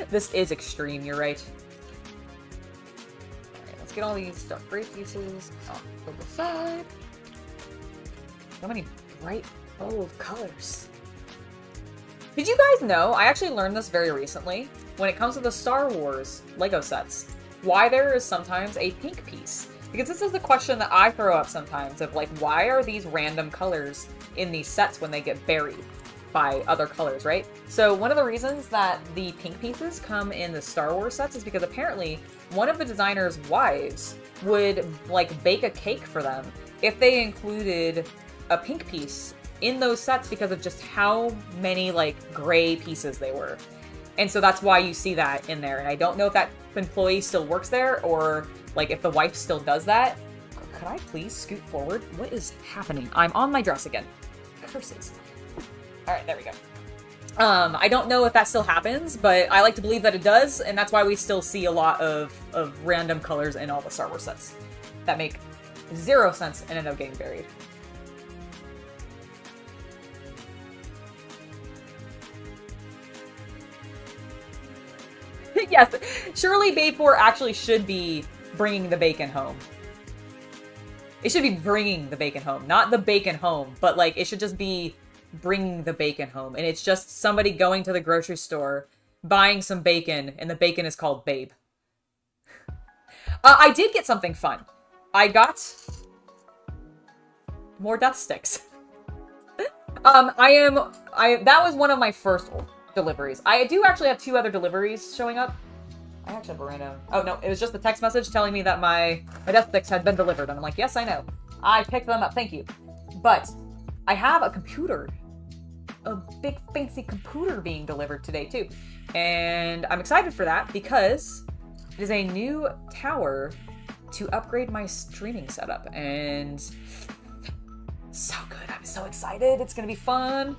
This is extreme, you're right. Alright, let's get all these dark gray pieces off to the side. So many bright, bold colors. Did you guys know, I actually learned this very recently, when it comes to the Star Wars LEGO sets, why there is sometimes a pink piece. Because this is the question that I throw up sometimes, of like, why are these random colors in these sets when they get buried by other colors, right? So one of the reasons that the pink pieces come in the Star Wars sets is because apparently one of the designer's wives would like bake a cake for them if they included a pink piece in those sets because of just how many like gray pieces they were. And so that's why you see that in there. And I don't know if that employee still works there or like if the wife still does that. Could I please scoot forward? What is happening? I'm on my dress again. Curses. All right, there we go. I don't know if that still happens, but I like to believe that it does, and that's why we still see a lot of random colors in all the Star Wars sets that make zero sense and end up getting buried. Yes, surely Babe 4 actually should be bringing the bacon home. It should be bringing the bacon home, not the bacon home, but like it should just be bringing the bacon home. And it's just somebody going to the grocery store, buying some bacon, and the bacon is called Babe. I did get something fun. I got more death sticks. That was one of my first deliveries. I do actually have 2 other deliveries showing up. I actually have a random... Oh, no, it was just a text message telling me that my death sticks had been delivered. And I'm like, yes, I know. I picked them up, thank you. But I have a computer. A big, fancy computer being delivered today, too. And I'm excited for that because it is a new tower to upgrade my streaming setup. And so good. I'm so excited. It's going to be fun.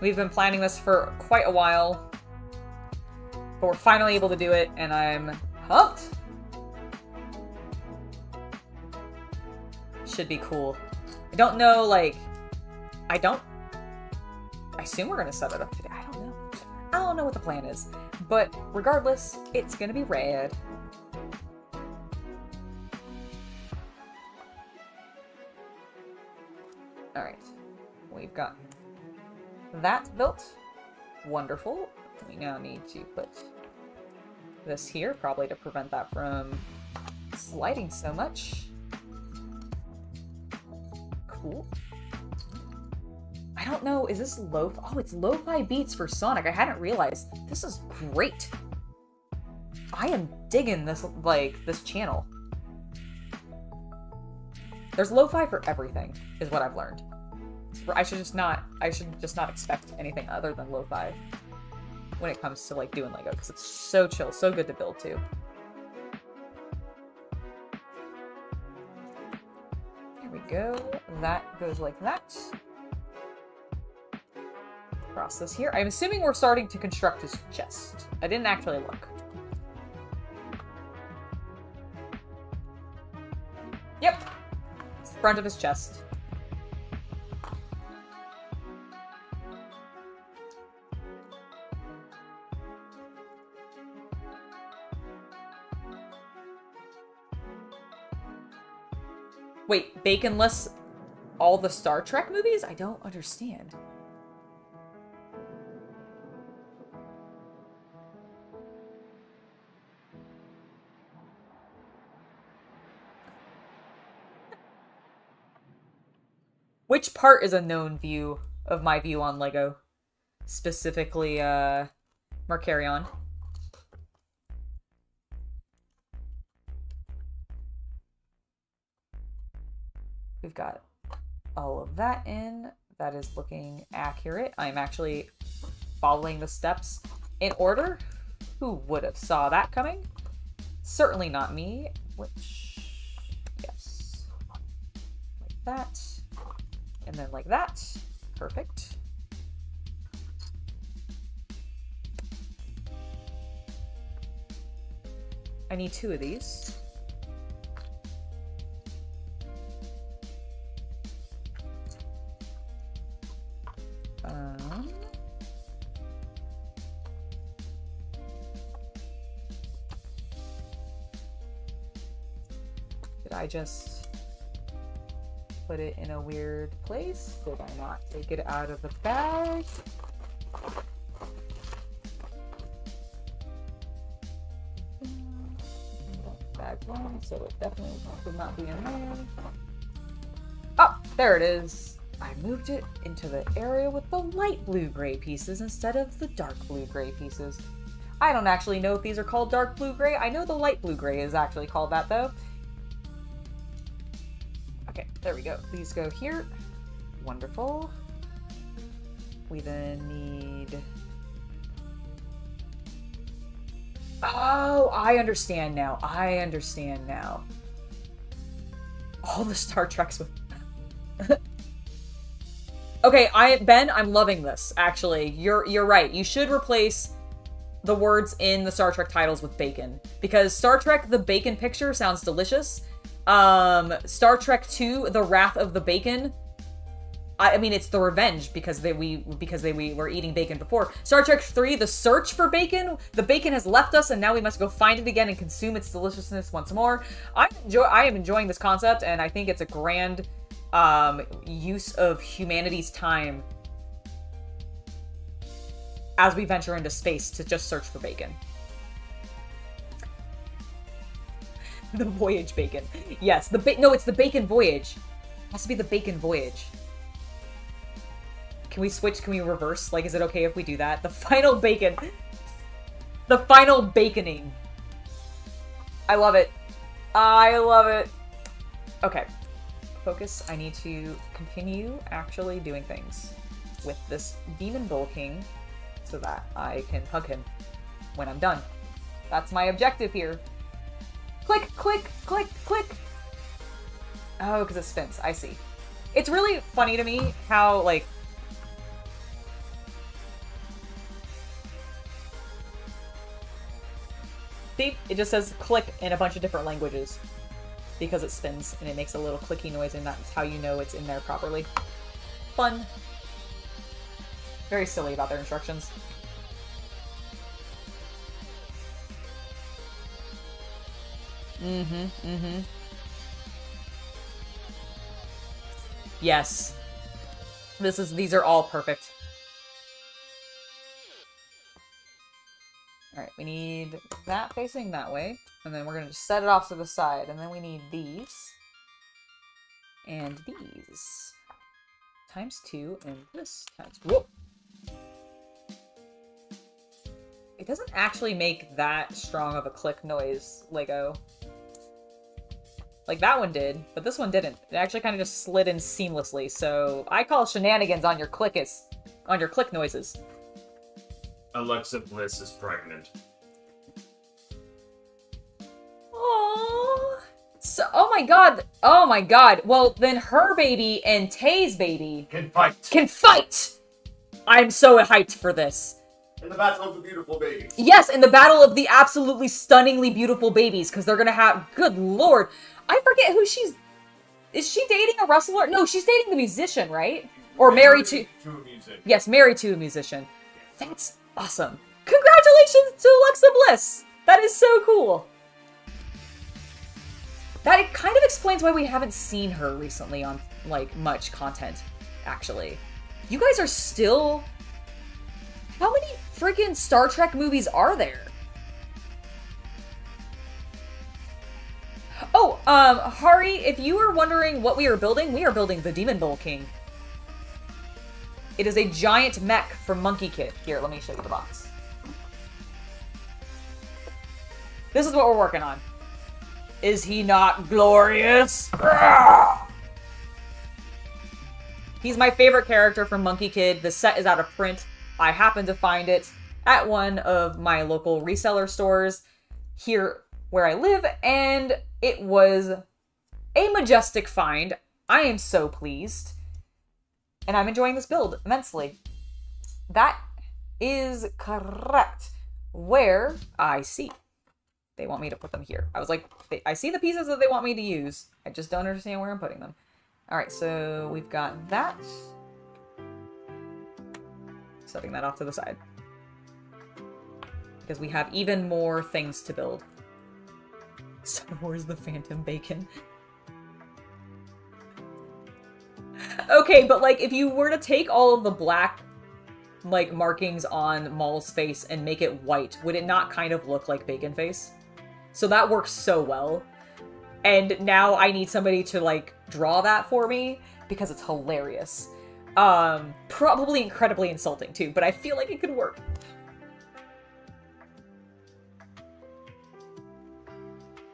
We've been planning this for quite a while. But we're finally able to do it, and I'm pumped. Should be cool. I don't know, like... I assume we're gonna set it up today. I don't know. I don't know what the plan is. But regardless, it's gonna be rad. Alright. We've got that built. Wonderful. We now need to put this here, probably to prevent that from sliding so much. Cool. I don't know, is this oh, it's lo-fi beats for Sonic. I hadn't realized. This is great. I am digging this, like, this channel. There's lo-fi for everything, is what I've learned. I should just not expect anything other than lo-fi when it comes to, like, doing Lego, because it's so chill, so good to build to. There we go. That goes like that. Cross this here. I'm assuming we're starting to construct his chest. I didn't actually look. Yep. It's the front of his chest. Wait, baconless all the Star Trek movies? I don't understand. Which part is a known view of my view on Lego? Specifically, Markarion. We've got all of that in. That is looking accurate. I'm actually following the steps in order. Who would have saw that coming? Certainly not me, which, yes. Like that. And then like that. Perfect. I need 2 of these. Did I just put it in a weird place? Did I not take it out of the bag? Bag 1, so it definitely would not be in there. Oh, there it is. I moved it into the area with the light blue-gray pieces instead of the dark blue-gray pieces. I don't actually know if these are called dark blue-gray. I know the light blue-gray is actually called that, though. Okay, there we go. These go here. Wonderful. We then need... Oh, I understand now. I understand now. All the Star Treks with... Okay, Ben, I'm loving this, actually. You're right. You should replace the words in the Star Trek titles with bacon. Because Star Trek The Bacon Picture sounds delicious. Star Trek 2, The Wrath of the Bacon. I mean, it's The Revenge, because we were eating bacon before. Star Trek 3, The Search for Bacon. The bacon has left us, and now we must go find it again and consume its deliciousness once more. I am enjoying this concept, and I think it's a grand... use of humanity's time as we venture into space to just search for bacon. The voyage bacon. Yes, no, it's the bacon voyage. It has to be the bacon voyage. Can we switch? Can we reverse? Like, is it okay if we do that? The final bacon. The final baconing. I love it. I love it. Okay. Focus. I need to continue actually doing things with this Demon Bull King so that I can hug him when I'm done. That's my objective here. Click, click, click, click. Oh, because it spins. I see. It's really funny to me how, like... See? It just says click in a bunch of different languages. Because it spins and it makes a little clicky noise, and that's how you know it's in there properly. Fun. Very silly about their instructions. Yes. These are all perfect. Alright, we need that facing that way. And then we're going to just set it off to the side. And then we need these. And these. times 2 and this times... Whoa! It doesn't actually make that strong of a click noise, Lego. Like that one did, but this one didn't. It actually kind of just slid in seamlessly, so I call shenanigans on your click noises. Alexa Bliss is pregnant. Aww. So, oh my god. Oh my god. Well, then her baby and Tay's baby Can fight. Can fight! I'm so hyped for this. In the battle of the beautiful babies. Yes, in the battle of the absolutely stunningly beautiful babies, because they're gonna have... Good lord. I forget who she's... Is she dating a wrestler? No, she's dating the musician, right? Or married to a musician. Yes, married to a musician. That's awesome. Congratulations to Alexa Bliss! That is so cool. That kind of explains why we haven't seen her recently on, like, much content, actually. You guys are still... How many freaking Star Trek movies are there? Oh, Hari, if you were wondering what we are building the Demon Bowl King. It is a giant mech from Monkie Kit. Here, let me show you the box. This is what we're working on. Is he not glorious? He's my favorite character from Monkie Kid. The set is out of print. I happened to find it at one of my local reseller stores here where I live, and it was a majestic find. I am so pleased. And I'm enjoying this build immensely. That is correct. Where I see. They want me to put them here. I was like, I see the pieces that they want me to use. I just don't understand where I'm putting them. All right, so we've got that. Setting that off to the side. Because we have even more things to build. Star Wars The Phantom Bacon. Okay, but like, if you were to take all of the black, like, markings on Maul's face and make it white, would it not kind of look like Bacon Face? So that works so well. And now I need somebody to, like, draw that for me, because it's hilarious. Probably incredibly insulting, too, but I feel like it could work.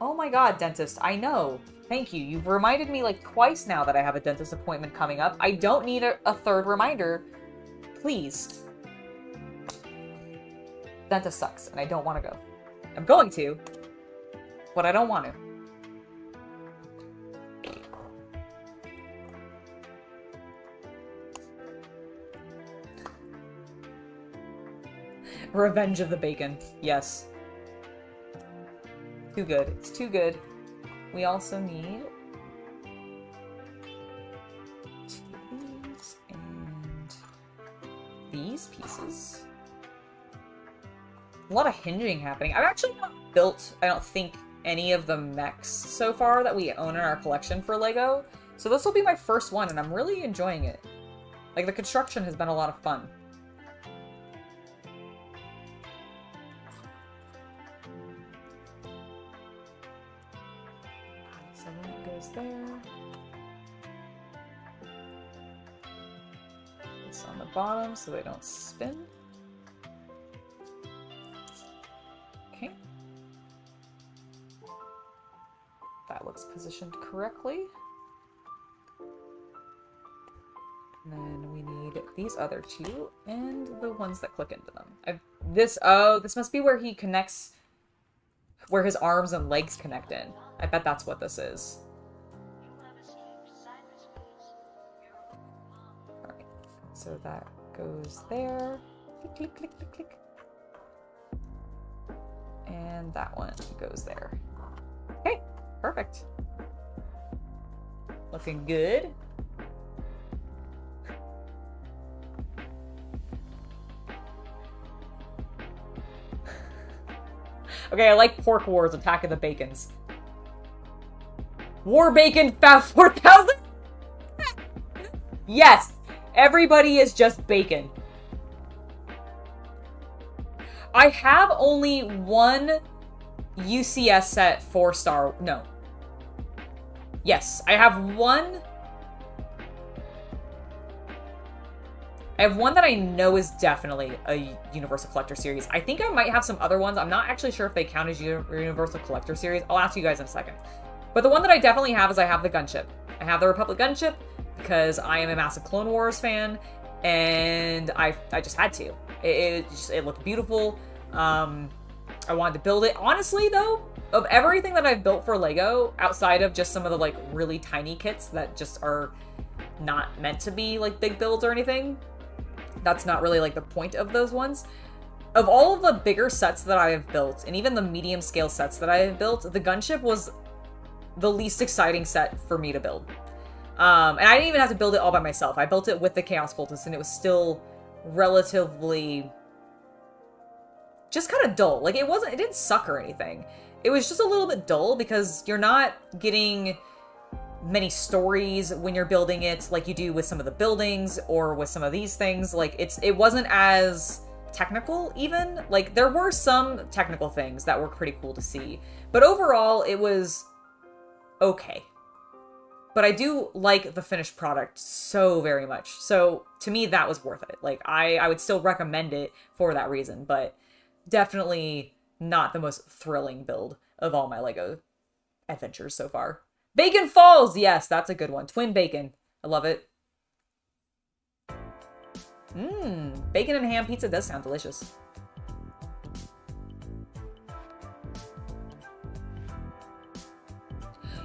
Oh my god, dentist, I know. Thank you. You've reminded me like twice now that I have a dentist appointment coming up. I don't need a third reminder. Please. Dentist sucks, and I don't want to go. I'm going to, but I don't want to. Revenge of the Bacon. Yes. Too good. It's too good. We also need these and these pieces. A lot of hinging happening. I've actually not built, I don't think, any of the mechs so far that we own in our collection for LEGO. So this will be my first one, and I'm really enjoying it. Like, the construction has been a lot of fun. So that goes there. It's on the bottom so they don't spin. Okay. That looks positioned correctly. And then we need these other two and the ones that click into them. This must be where he connects, where his arms and legs connect in. I bet that's what this is. Alright, so that goes there. Click, click, click, click, click. And that one goes there. Okay, perfect. Looking good. Okay, I like Pork Wars, Attack of the Bacons. War Bacon 4000? Yes! Everybody is just bacon. I have only one UCS set for no. Yes, I have one I have one that I know is definitely a Universal Collector Series. I think I might have some other ones. I'm not actually sure if they count as Universal Collector Series. I'll ask you guys in a second. But the one that I definitely have is I have the gunship. I have the Republic gunship because I am a massive Clone Wars fan, and I just had to. It looked beautiful. I wanted to build it. Honestly, though, of everything that I've built for LEGO, outside of just some of the, like, really tiny kits that just are not meant to be, like, big builds or anything, that's not really, like, the point of those ones. Of all of the bigger sets that I have built, and even the medium-scale sets that I have built, the gunship was the least exciting set for me to build. And I didn't even have to build it all by myself. I built it with the Chaos Cultist, and it was still relatively just kind of dull. Like, it didn't suck or anything. It was just a little bit dull because you're not getting many stories when you're building it like you do with some of the buildings or with some of these things. Like, it wasn't as technical even. Like, there were some technical things that were pretty cool to see. But overall, it was okay. But I do like the finished product so very much. So, to me, that was worth it. Like, I would still recommend it for that reason, but definitely not the most thrilling build of all my LEGO adventures so far. Bacon Falls! Yes, that's a good one. Twin bacon. I love it. Bacon and ham pizza does sound delicious.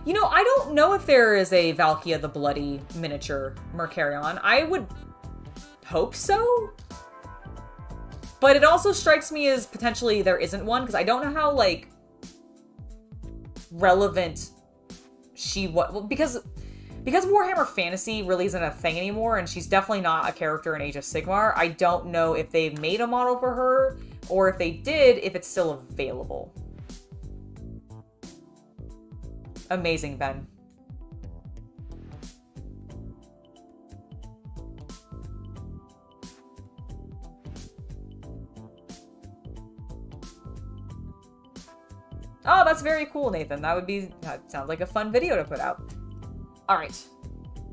You know, I don't know if there is a Valkia the Bloody miniature Mercarion. I would hope so. But it also strikes me as potentially there isn't one, because I don't know how, like, relevant she was. Well, because Warhammer Fantasy really isn't a thing anymore, and she's definitely not a character in Age of Sigmar, I don't know if they've made a model for her, or if they did, if it's still available. Amazing, Ben. Oh, that's very cool, Nathan. That sounds like a fun video to put out. All right,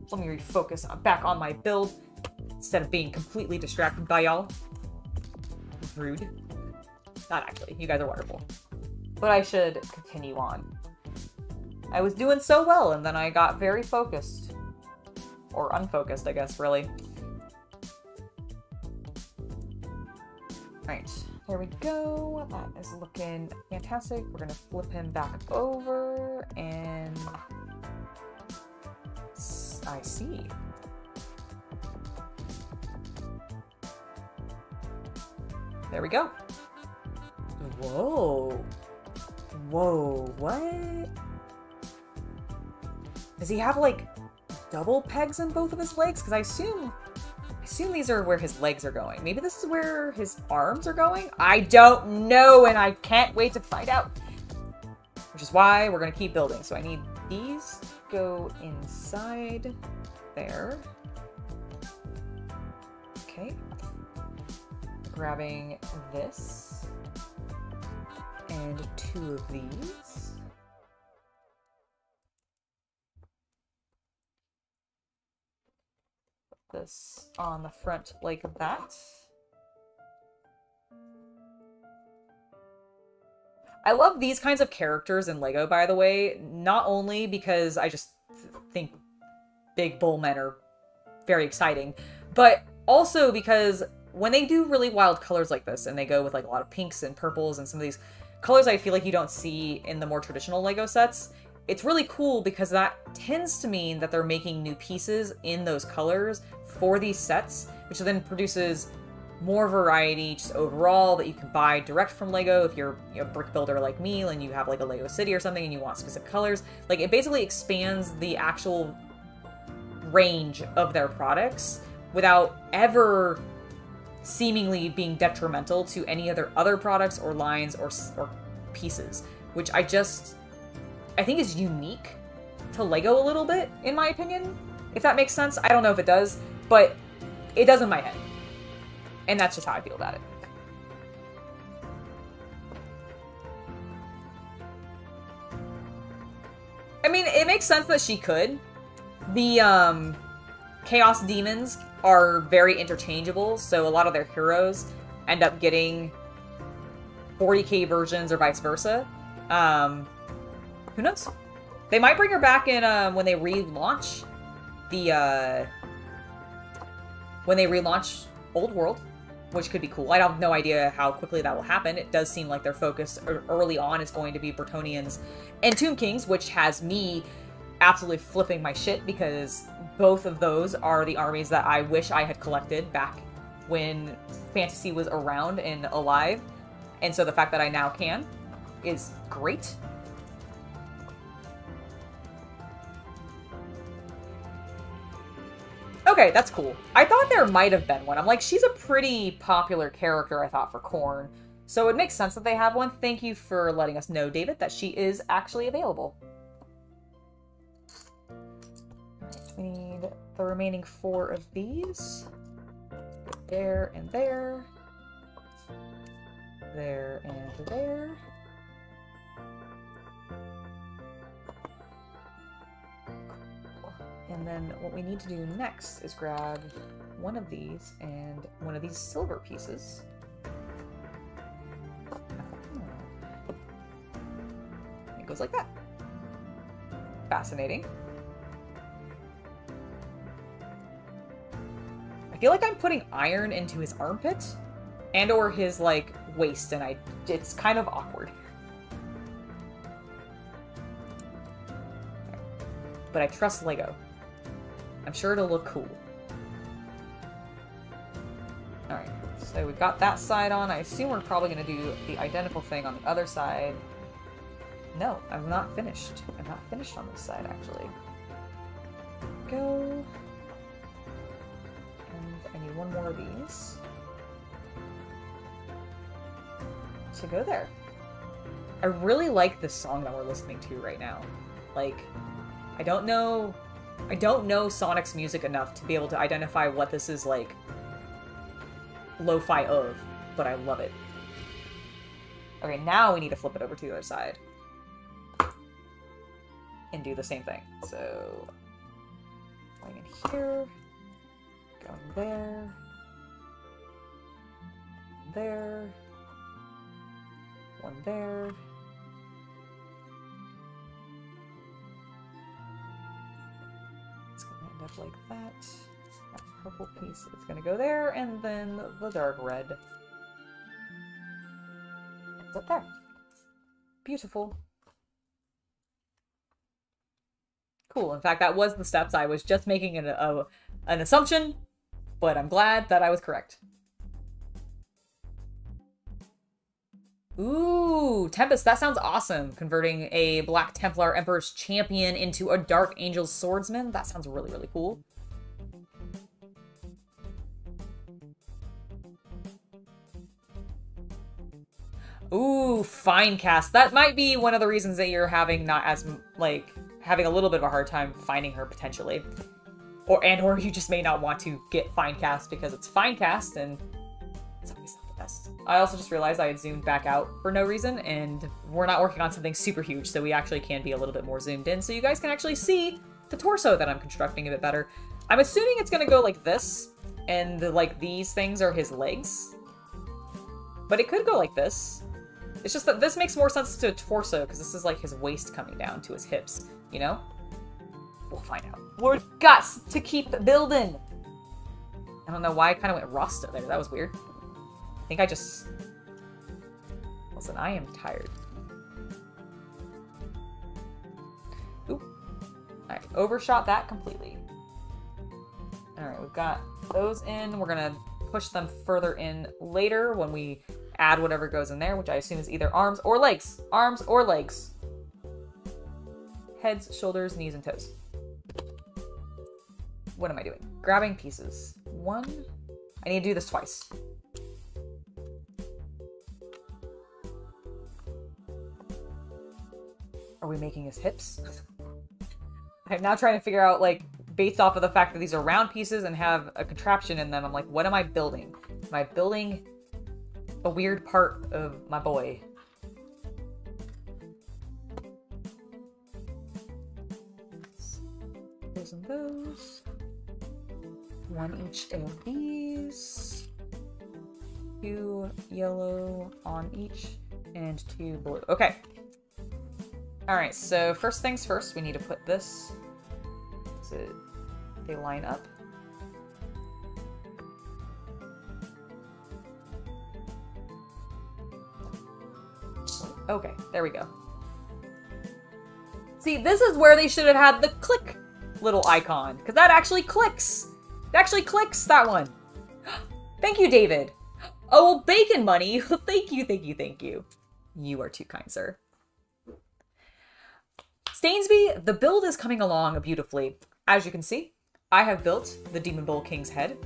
let me refocus back on my build instead of being completely distracted by y'all. Rude. Not actually, you guys are wonderful. But I should continue on. I was doing so well, and then I got very focused. Or unfocused, I guess, really. All right. There we go. That is looking fantastic. We're gonna flip him back over, and I see. There we go. Whoa. Whoa, what? Does he have, like, double pegs in both of his legs? Because I assume these are where his legs are going. Maybe this is where his arms are going? I don't know, and I can't wait to find out. Which is why we're going to keep building. So I need these to go inside there. Okay. Grabbing this. And 2 of these. This on the front like that. I love these kinds of characters in LEGO, by the way, not only because I just think big bull men are very exciting, but also because when they do really wild colors like this, and they go with like a lot of pinks and purples and some of these colors I feel like you don't see in the more traditional LEGO sets, it's really cool because that tends to mean that they're making new pieces in those colors for these sets, which then produces more variety just overall that you can buy direct from LEGO if you're a brick builder like me and you have like a LEGO city or something and you want specific colors. Like, it basically expands the actual range of their products without ever seemingly being detrimental to any other products or lines or pieces, which I think is unique to LEGO a little bit, in my opinion, if that makes sense. I don't know if it does, but it does in my head. And that's just how I feel about it. I mean, it makes sense that she could. The Chaos Demons are very interchangeable, so a lot of their heroes end up getting 40k versions or vice versa. Who knows? They might bring her back in when they relaunch the when they relaunch Old World, which could be cool. I have no idea how quickly that will happen. It does seem like their focus early on is going to be Bretonnians and Tomb Kings, which has me absolutely flipping my shit because both of those are the armies that I wish I had collected back when fantasy was around and alive. And so the fact that I now can is great. Okay, that's cool. I thought there might have been one. I'm like, she's a pretty popular character, I thought, for Khorne. So it makes sense that they have one. Thank you for letting us know, David, that she is actually available. Alright, we need the remaining 4 of these. There and there. There and there. And then what we need to do next is grab one of these and one of these silver pieces. It goes like that. Fascinating. I feel like I'm putting iron into his armpit and or his, like, waist, and it's kind of awkward. But I trust Lego. I'm sure it'll look cool. Alright, so we've got that side on. I assume we're probably going to do the identical thing on the other side. No, I'm not finished. I'm not finished on this side, actually. Go. And I need one more of these to go there. I really like this song that we're listening to right now. Like, I don't know Sonic's music enough to be able to identify what this is, like, lo-fi of, but I love it. Okay, now we need to flip it over to the other side. And do the same thing. So, going in here, going there, there, one there. Up like that. That purple piece is going to go there, and then the dark red ends up there. Beautiful. Cool. In fact, that was the steps. I was just making an assumption, but I'm glad that I was correct. Ooh, Tempest, that sounds awesome. Converting a Black Templar Emperor's Champion into a Dark Angel's Swordsman. That sounds really, really cool. Ooh, Finecast. That might be one of the reasons that you're having having a little bit of a hard time finding her, potentially. Or you just may not want to get Finecast because it's Finecast and it's always not the best. I also just realized I had zoomed back out for no reason, and we're not working on something super huge, so we actually can be a little bit more zoomed in, so you guys can actually see the torso that I'm constructing a bit better. I'm assuming it's gonna go like this, and these things are his legs. But it could go like this. It's just that this makes more sense to a torso, because this is like his waist coming down to his hips, you know? We'll find out. We're got to keep building! I don't know why I kind of went Rasta there. That was weird. I think I just... Listen, I am tired. Oop. Alright, overshot that completely. Alright, we've got those in. We're gonna push them further in later when we add whatever goes in there, which I assume is either arms or legs. Arms or legs. Heads, shoulders, knees, and toes. What am I doing? Grabbing pieces. One. I need to do this twice. Are we making his hips? I'm now trying to figure out, like, based off of the fact that these are round pieces and have a contraption in them, I'm like, what am I building? Am I building a weird part of my boy? Those and those. one each of these. 2 yellow on each, and 2 blue. Okay. Alright, so first things first, we need to put this so they line up. Okay, there we go. See, this is where they should have had the click little icon, because that actually clicks. It actually clicks, that one. Thank you, David. Oh, well, bacon money. Thank you, thank you, thank you. You are too kind, sir. Stainsby, the build is coming along beautifully. As you can see, I have built the Demon Bull King's head.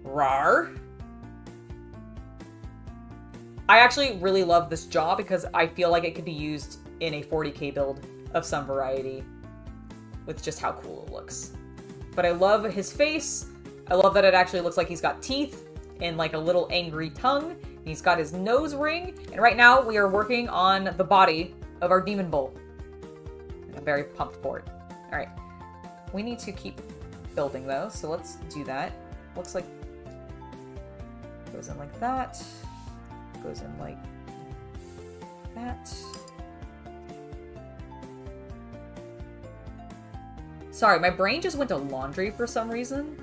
Rawr. I actually really love this jaw because I feel like it could be used in a 40k build of some variety with just how cool it looks. But I love his face. I love that it actually looks like he's got teeth and like a little angry tongue. He's got his nose ring. And right now we are working on the body of our Demon Bull. I'm very pumped for it. All right. We need to keep building those, so let's do that. Looks like it goes in like that. Goes in like that. Sorry, my brain just went to laundry for some reason.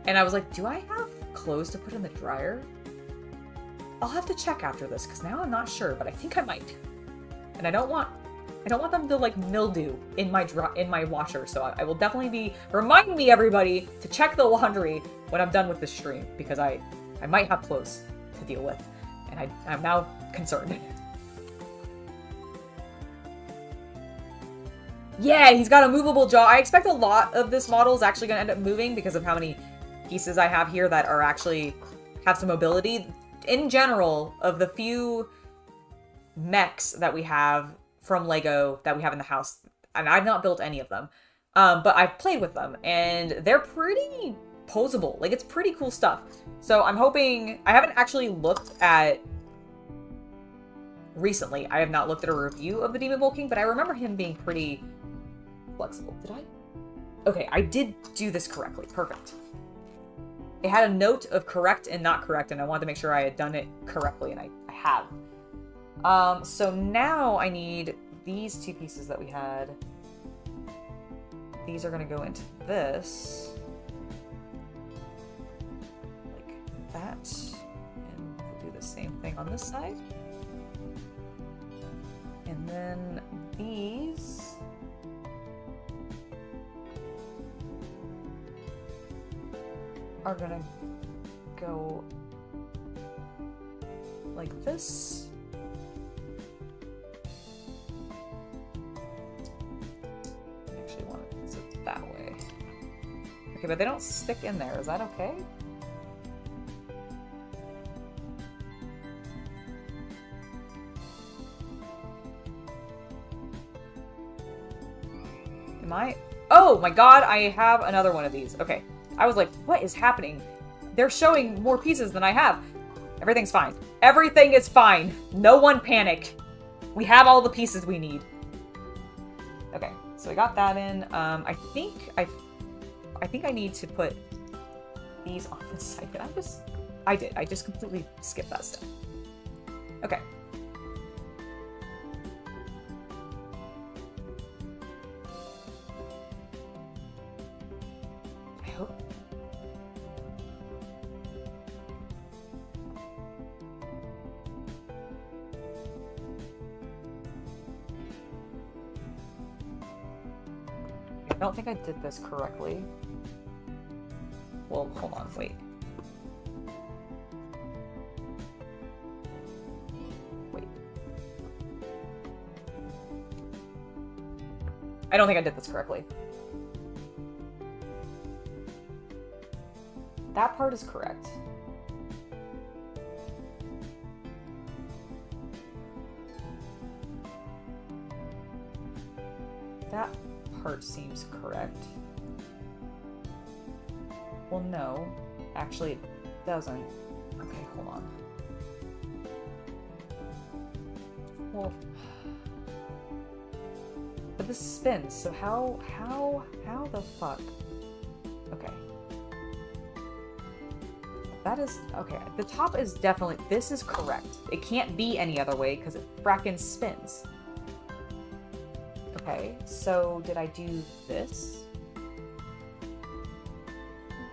And I was like, do I have clothes to put in the dryer? I'll have to check after this, because now I'm not sure, but I think I might. And I don't want them to like mildew in my washer, so I will definitely be reminding me, everybody, to check the laundry when I'm done with this stream, because I might have clothes to deal with. And I'm now concerned. Yeah, he's got a movable jaw. I expect a lot of this model is actually going to end up moving because of how many pieces I have here that are actually have some mobility. In general, of the few mechs that we have from Lego that we have in the house, and I've not built any of them, but I've played with them, and they're pretty posable. Like, it's pretty cool stuff. So I'm hoping... I haven't actually looked at... Recently, I have not looked at a review of the Demon Bull King, but I remember him being pretty flexible. Did I? Okay, I did do this correctly. Perfect. It had a note of correct and not correct, and I wanted to make sure I had done it correctly, and I have. So now I need these 2 pieces that we had. These are going to go into this. Like that. And we'll do the same thing on this side. And then these are gonna go like this. I actually want it so it's that way. Okay, but they don't stick in there. Is that okay? Am I? Oh my god, I have another one of these. Okay. I was like, what is happening? They're showing more pieces than I have. Everything's fine. Everything is fine. No one panic. We have all the pieces we need. Okay, so I got that in. I think I need to put these on this side. I just completely skipped that step. Okay. I don't think I did this correctly. Well, hold on, wait. I don't think I did this correctly. That part is correct. That part seems correct. Well, no. Actually, it doesn't. Okay, hold on. Well... But this spins, so how the fuck? Okay. that is... Okay, the top is definitely... This is correct. It can't be any other way because it frackin' spins. Okay, so did I do this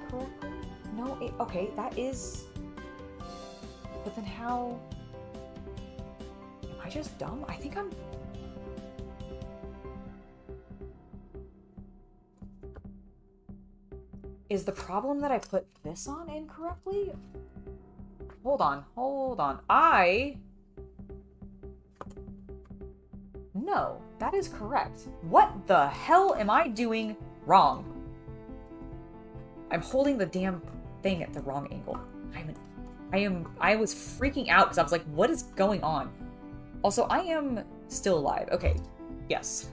correctly? No, okay, that is... But then how... Am I just dumb? I think I'm... Is the problem that I put this on incorrectly? Hold on, hold on. No, that is correct. What the hell am I doing wrong? I'm holding the damn thing at the wrong angle. I was freaking out because I was like, what is going on? Also, I am still alive. Okay, yes.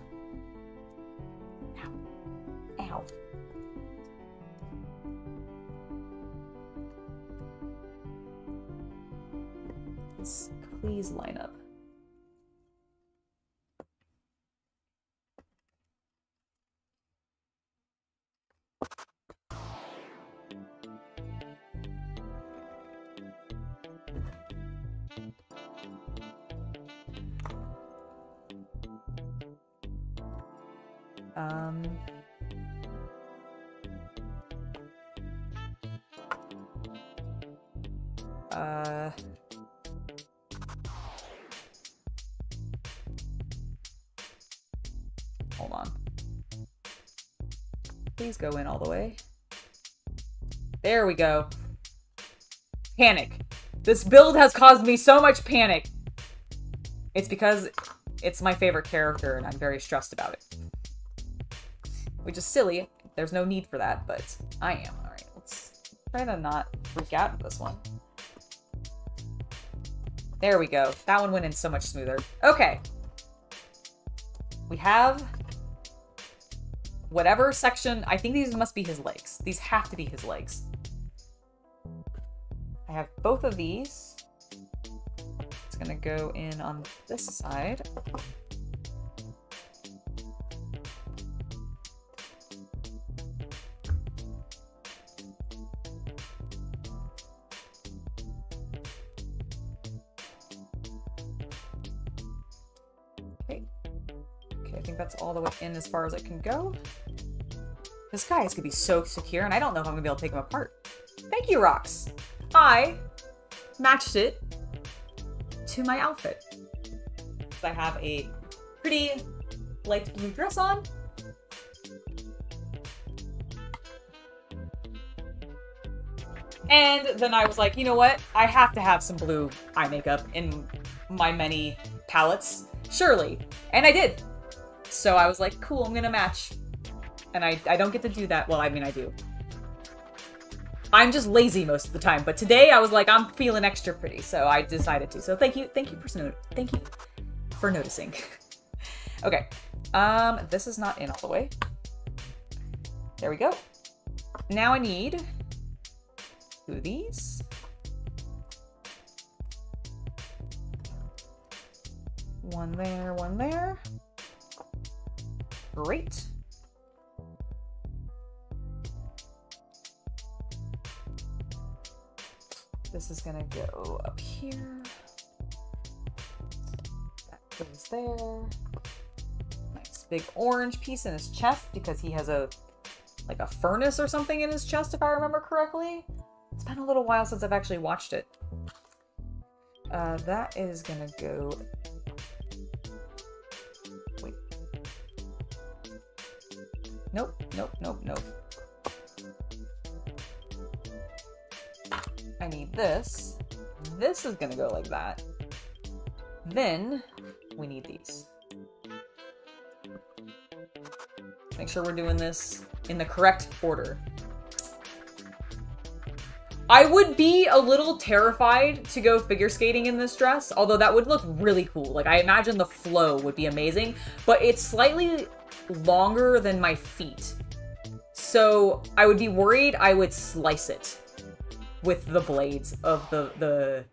Ow. Ow. Please line up. Hold on. Please go in all the way. There we go. Panic. This build has caused me so much panic. It's because it's my favorite character and I'm very stressed about it. Which is silly. There's no need for that, but I am. Alright, let's try to not freak out with this one. There we go. That one went in so much smoother. Okay. We have whatever section. I think these must be his legs. These have to be his legs. I have both of these. It's gonna go in on this side. I think that's all the way in as far as it can go. This guy is gonna be so secure, and I don't know if I'm gonna be able to take him apart. Thank you, Rocks. I matched it to my outfit. I have a pretty light blue dress on. And then I was like, you know what? I have to have some blue eye makeup in my many palettes. Surely. And I did. So I was like, cool, I'm gonna match. And I don't get to do that. Well, I mean, I do. I'm just lazy most of the time, but today I was like, I'm feeling extra pretty, so I decided to. So thank you for noticing. Okay, this is not in all the way. There we go. Now I need two of these. One there, one there. Great. This is gonna go up here. That goes there. Nice big orange piece in his chest because he has a furnace or something in his chest, if I remember correctly. It's been a little while since I've actually watched it. That is gonna go... Wait. Nope, nope, nope, nope. I need this. This is gonna go like that. Then we need these. Make sure we're doing this in the correct order. I would be a little terrified to go figure skating in this dress, although that would look really cool. Like, I imagine the flow would be amazing, but it's slightly longer than my feet. So I would be worried I would slice it with the blades of the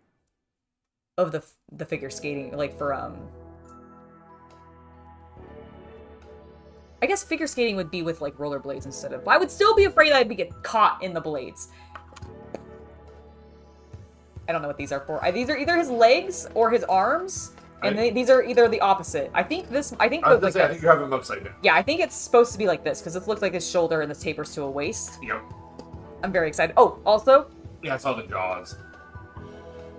figure skating, like for I guess figure skating would be with like rollerblades instead of. I would still be afraid I'd get caught in the blades. I don't know what these are for. These are either his legs or his arms, and Right. these are either the opposite. I think this. I think. I was like gonna say, I this. think you have him upside down. Yeah, I think it's supposed to be like this because it looks like his shoulder and this tapers to a waist. Yep. I'm very excited. Oh, also, Yeah, I saw the jaws.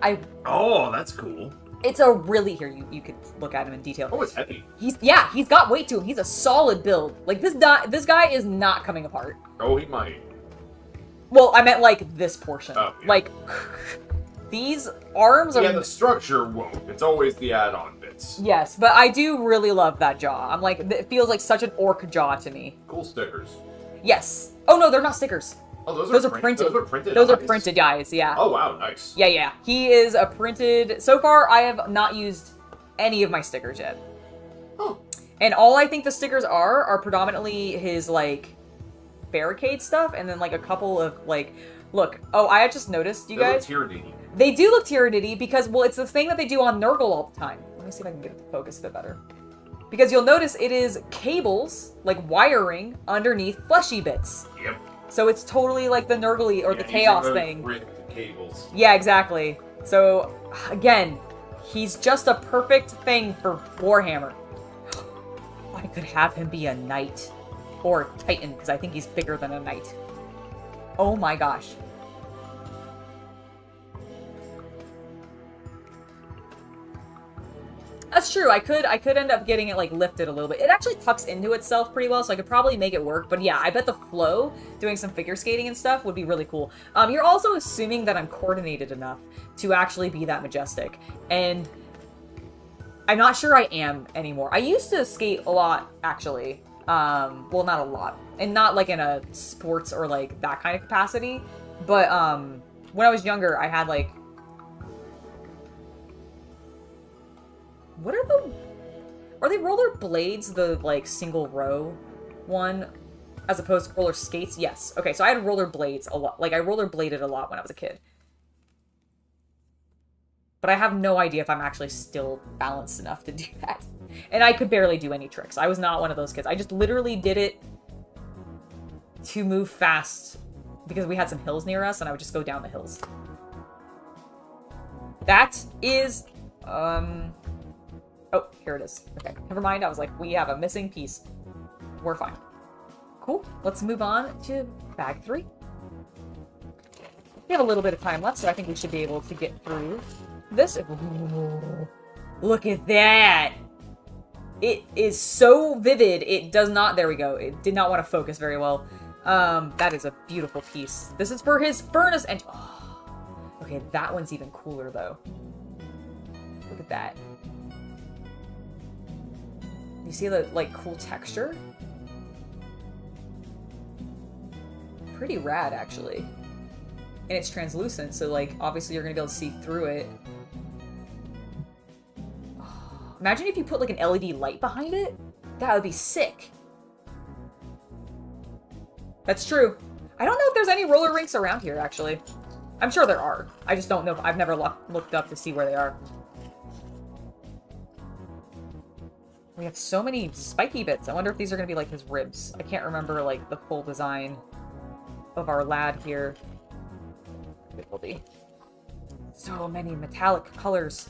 I. Oh, that's cool. It's a really here. You could look at him in detail. Oh, it's heavy. He's got weight to him. He's a solid build. Like this guy is not coming apart. Oh, he might. Well, I meant like this portion. Oh, yeah. Like these arms are. Yeah, the structure won't. It's always the add-on bits. Yes, but I do really love that jaw. I'm like, it feels like such an orc jaw to me. Cool stickers. Yes. Oh no, they're not stickers. Oh, Those are printed. Those are printed. Those are eyes? printed guys. Yeah. Oh wow, nice. Yeah, yeah. He is a printed. So far, I have not used any of my stickers yet. Oh. And all I think the stickers are predominantly his like barricade stuff, and then like a couple of like. Look. Oh, I had just noticed, you guys. Tyranny. They do look Tyranidy because, well, it's the thing that they do on Nurgle all the time. Let me see if I can get it to focus a bit better. Because you'll notice it is cables, like wiring, underneath fleshy bits. Yep. So it's totally like the Nurgle or the Chaos thing. Ripped cables. Yeah, exactly. So, again, he's just a perfect thing for Warhammer. I could have him be a knight. Or a titan, because I think he's bigger than a knight. Oh my gosh. That's true. I could end up getting it like lifted a little bit. It actually tucks into itself pretty well, so I could probably make it work. But yeah, I bet the flow, doing some figure skating and stuff, would be really cool. You're also assuming that I'm coordinated enough to actually be that majestic, and I'm not sure I am anymore. I used to skate a lot, actually. Well, not a lot, and not like in a sports or like that kind of capacity. But when I was younger, I had like. What are they roller blades, the like single row one, as opposed to roller skates? Yes. Okay, so I had roller blades a lot. Like I roller bladed a lot when I was a kid. But I have no idea if I'm actually still balanced enough to do that. And I could barely do any tricks. I was not one of those kids. I just literally did it to move fast because we had some hills near us and I would just go down the hills. That is, oh, here it is. Okay, never mind. I was like, we have a missing piece. We're fine. Cool. Let's move on to bag 3. We have a little bit of time left, so I think we should be able to get through this. Ooh, look at that. It is so vivid. It does not, there we go. It did not want to focus very well. That is a beautiful piece. This is for his furnace and, oh, okay, that one's even cooler though. Look at that. You see the, like, cool texture? Pretty rad, actually. And it's translucent, so, like, obviously you're gonna be able to see through it. Oh, imagine if you put, like, an LED light behind it? That would be sick. That's true. I don't know if there's any roller rinks around here, actually. I'm sure there are. I just don't know. I've never looked up to see where they are. We have so many spiky bits. I wonder if these are going to be like his ribs. I can't remember like the full design of our lad here. It will be. So many metallic colors.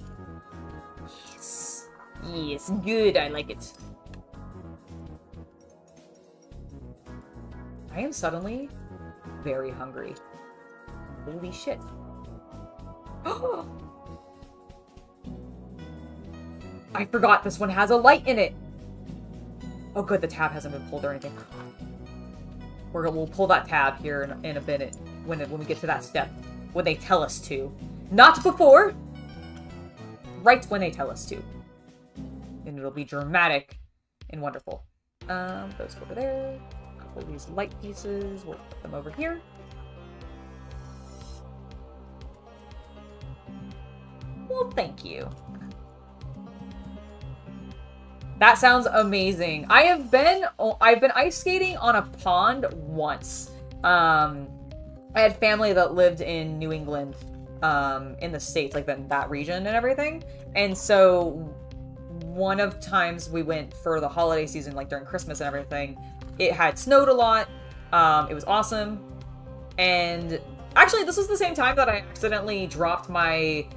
Yes. Yes, good. I like it. I am suddenly very hungry. Holy shit. I forgot this one has a light in it. Oh good, the tab hasn't been pulled or anything. We'll pull that tab here in a minute when we get to that step. When they tell us to. Not before. Right when they tell us to. And it'll be dramatic and wonderful. Those go over there. A couple of these light pieces. We'll put them over here. Well, thank you. That sounds amazing. I've been ice skating on a pond once. I had family that lived in New England, in the States, like in that region and everything. And so one of times we went for the holiday season, like during Christmas and everything, it had snowed a lot. It was awesome. And Actually, this was the same time that I accidentally dropped my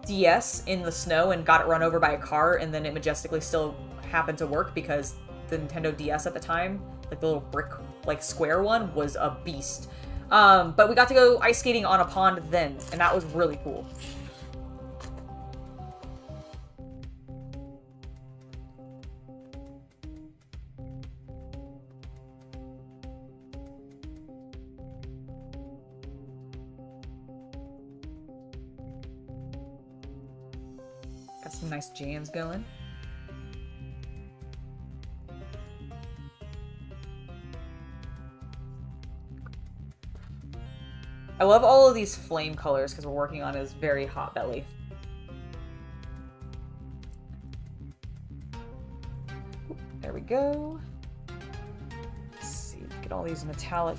DS in the snow and got it run over by a car, and then it majestically still happened to work because the Nintendo DS at the time, like the little brick, like square one, was a beast. But we got to go ice skating on a pond then, and that was really cool. Got some nice jams going. I love all of these flame colors because we're working on his very hot belly. There we go. Let's see, get all these metallic.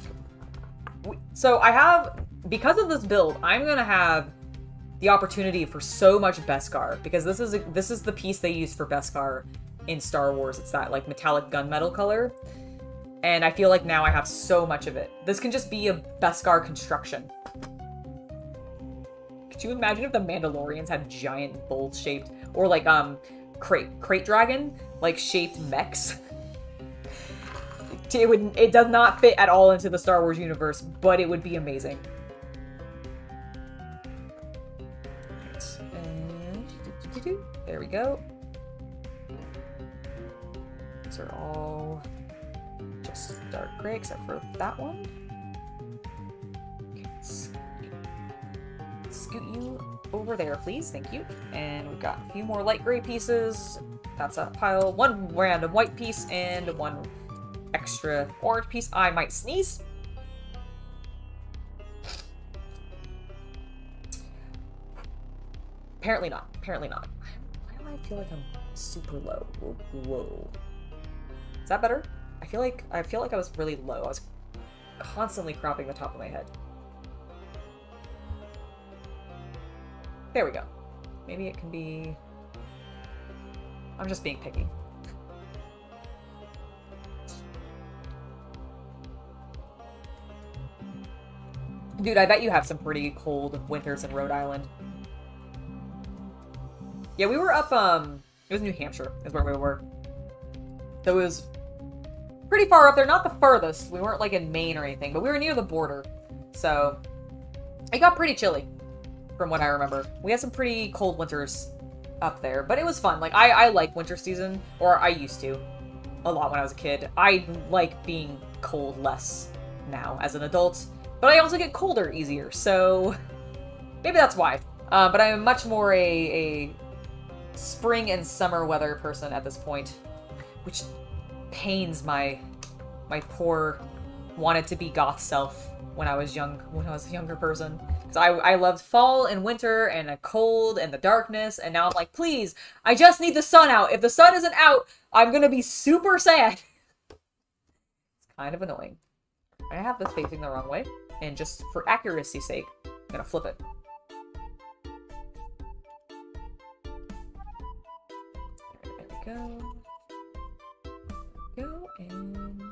So I have, because of this build, I'm gonna have the opportunity for so much Beskar, because this is the piece they use for Beskar in Star Wars. It's that like metallic gunmetal color. And I feel like now I have so much of it. This can just be a Beskar construction. Could you imagine if the Mandalorians had giant bowl-shaped, or like crate dragon, like shaped mechs? It does not fit at all into the Star Wars universe, but it would be amazing. There we go. These are all just dark gray, except for that one. Okay, scoot you over there, please. Thank you. And we've got a few more light gray pieces. That's a pile. One random white piece and one extra orange piece. I might sneeze. Apparently not. Apparently not. Why do I feel like I'm super low? Whoa. Is that better? I feel like I was really low. I was constantly cropping the top of my head. There we go. Maybe it can be... I'm just being picky. Dude, I bet you have some pretty cold winters in Rhode Island. Yeah, we were up, it was New Hampshire is where we were. So it was pretty far up there, not the furthest. We weren't like in Maine or anything, but we were near the border. So it got pretty chilly from what I remember. We had some pretty cold winters up there, but it was fun. Like I like winter season, or I used to a lot when I was a kid. I like being cold less now as an adult, but I also get colder easier. So maybe that's why. But I'm much more a spring and summer weather person at this point, which pains my poor wanted to be goth self when I was a younger person. Because I loved fall and winter and the cold and the darkness, and now I'm like, please, I just need the sun out. If the sun isn't out, I'm gonna be super sad. It's kind of annoying. I have this facing the wrong way, and just for accuracy's sake, I'm gonna flip it. There we go. Go and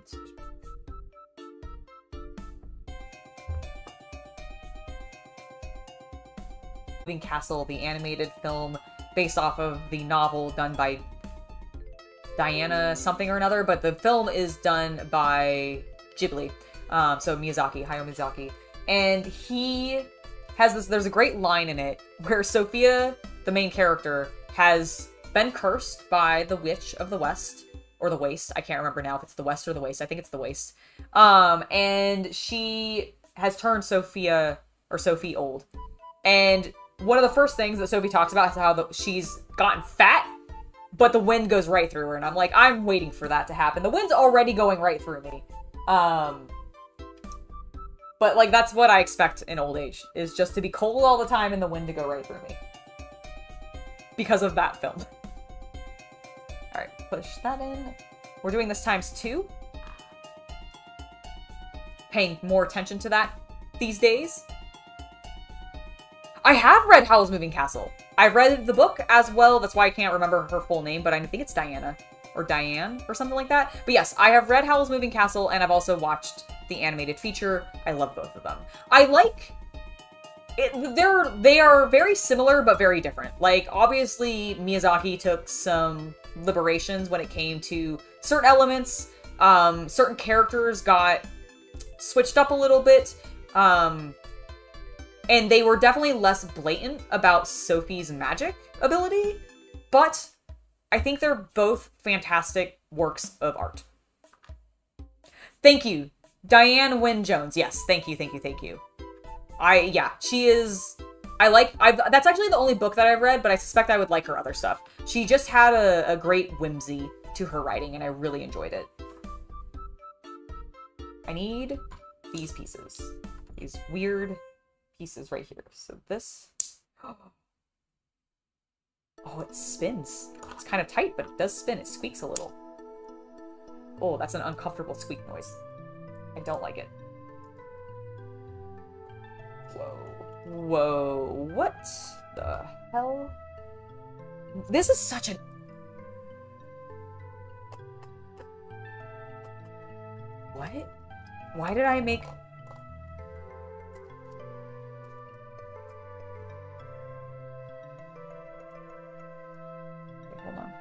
Moving Castle, the animated film based off of the novel done by Diana something or another, but the film is done by Ghibli, so Miyazaki, Hayao Miyazaki, and he has this. There's a great line in it where Sophia, the main character, has been cursed by the Witch of the West. Or the Waste. I can't remember now if it's the West or the Waste. I think it's the Waste. And she has turned Sophie old. And one of the first things that Sophie talks about is how she's gotten fat, but the wind goes right through her. And I'm like, I'm waiting for that to happen. The wind's already going right through me. But like, that's what I expect in old age, is just to be cold all the time and the wind to go right through me. Because of that film. Alright, push that in. We're doing this ×2. Paying more attention to that these days. I have read Howl's Moving Castle. I've read the book as well. That's why I can't remember her full name, but I think it's Diana. Or Diane, or something like that. But yes, I have read Howl's Moving Castle, and I've also watched the animated feature. I love both of them. I like it. They are very similar but very different. Like, obviously, Miyazaki took some liberations when it came to certain elements. Certain characters got switched up a little bit. And they were definitely less blatant about Sophie's magic ability. But I think they're both fantastic works of art. Thank you, Diane Wynne Jones. Yes, thank you, thank you, thank you. Yeah, she is... that's actually the only book that I've read, but I suspect I would like her other stuff. She just had a great whimsy to her writing, and I really enjoyed it. I need these pieces. These weird pieces right here. So this... Oh, it spins. It's kind of tight, but it does spin. It squeaks a little. Oh, that's an uncomfortable squeak noise. I don't like it. Whoa. Whoa. What the hell? This is such a... What? Why did I make... Wait, hold on.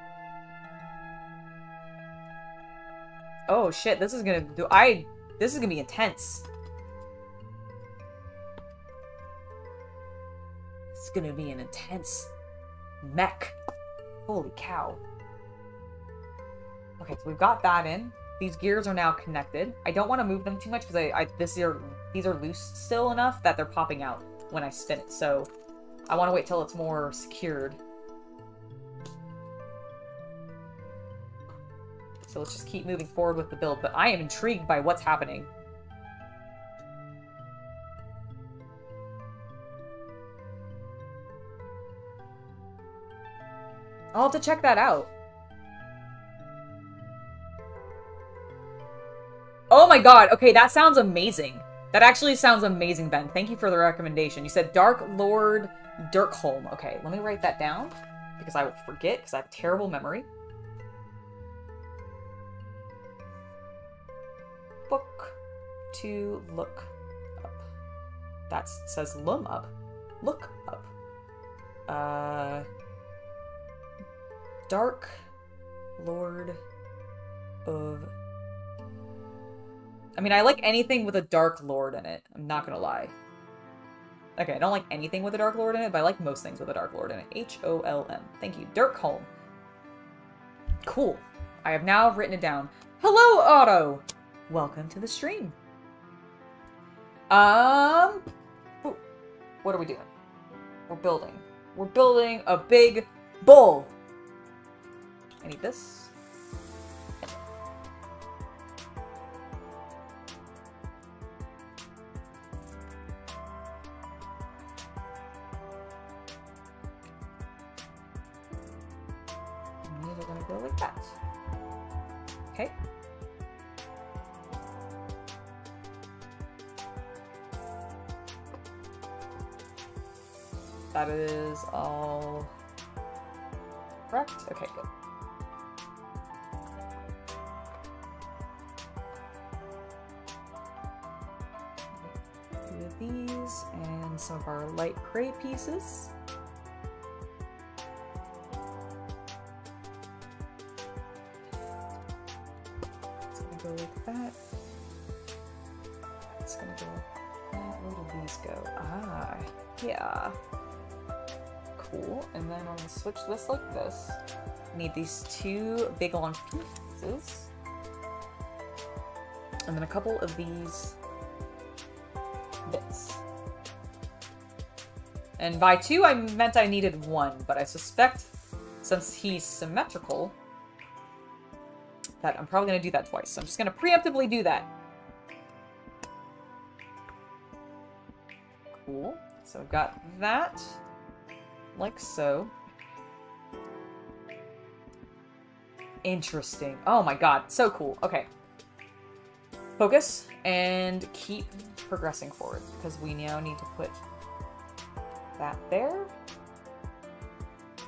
Oh shit, this is gonna do... This is gonna be intense. This is gonna be an intense mech. Holy cow. Okay, so we've got that in. These gears are now connected. I don't want to move them too much because these are loose still enough that they're popping out when I spin it. So I want to wait till it's more secured. So let's just keep moving forward with the build. But I am intrigued by what's happening. I'll have to check that out. Oh my god, okay, that sounds amazing. That actually sounds amazing, Ben. Thank you for the recommendation. You said Dark Lord Dirkholm. Okay, let me write that down because I will forget because I have terrible memory. Book to look up. That says loom up. Look up. Dark Lord of... I mean, I like anything with a Dark Lord in it. I'm not gonna lie. Okay, I don't like anything with a Dark Lord in it, but I like most things with a Dark Lord in it. H-O-L-M. Thank you. Dirkholm. Cool. I have now written it down. Hello, Otto! Welcome to the stream. Ooh, what are we doing? We're building. We're building a big bull. I need this. And these are gonna go like that. Okay. That is all correct. Okay, good. These and some of our light gray pieces. It's gonna go like that. It's gonna go like that. Where do these go? Ah, yeah. Cool. And then I'm gonna switch this like this. Need these two big long pieces. And then a couple of these bits. And by two, I meant I needed one, but I suspect since he's symmetrical that I'm probably going to do that twice. So I'm just going to preemptively do that. Cool. So I've got that, like so. Interesting. Oh my god, so cool. Okay. Focus and keep progressing forward because we now need to put that there.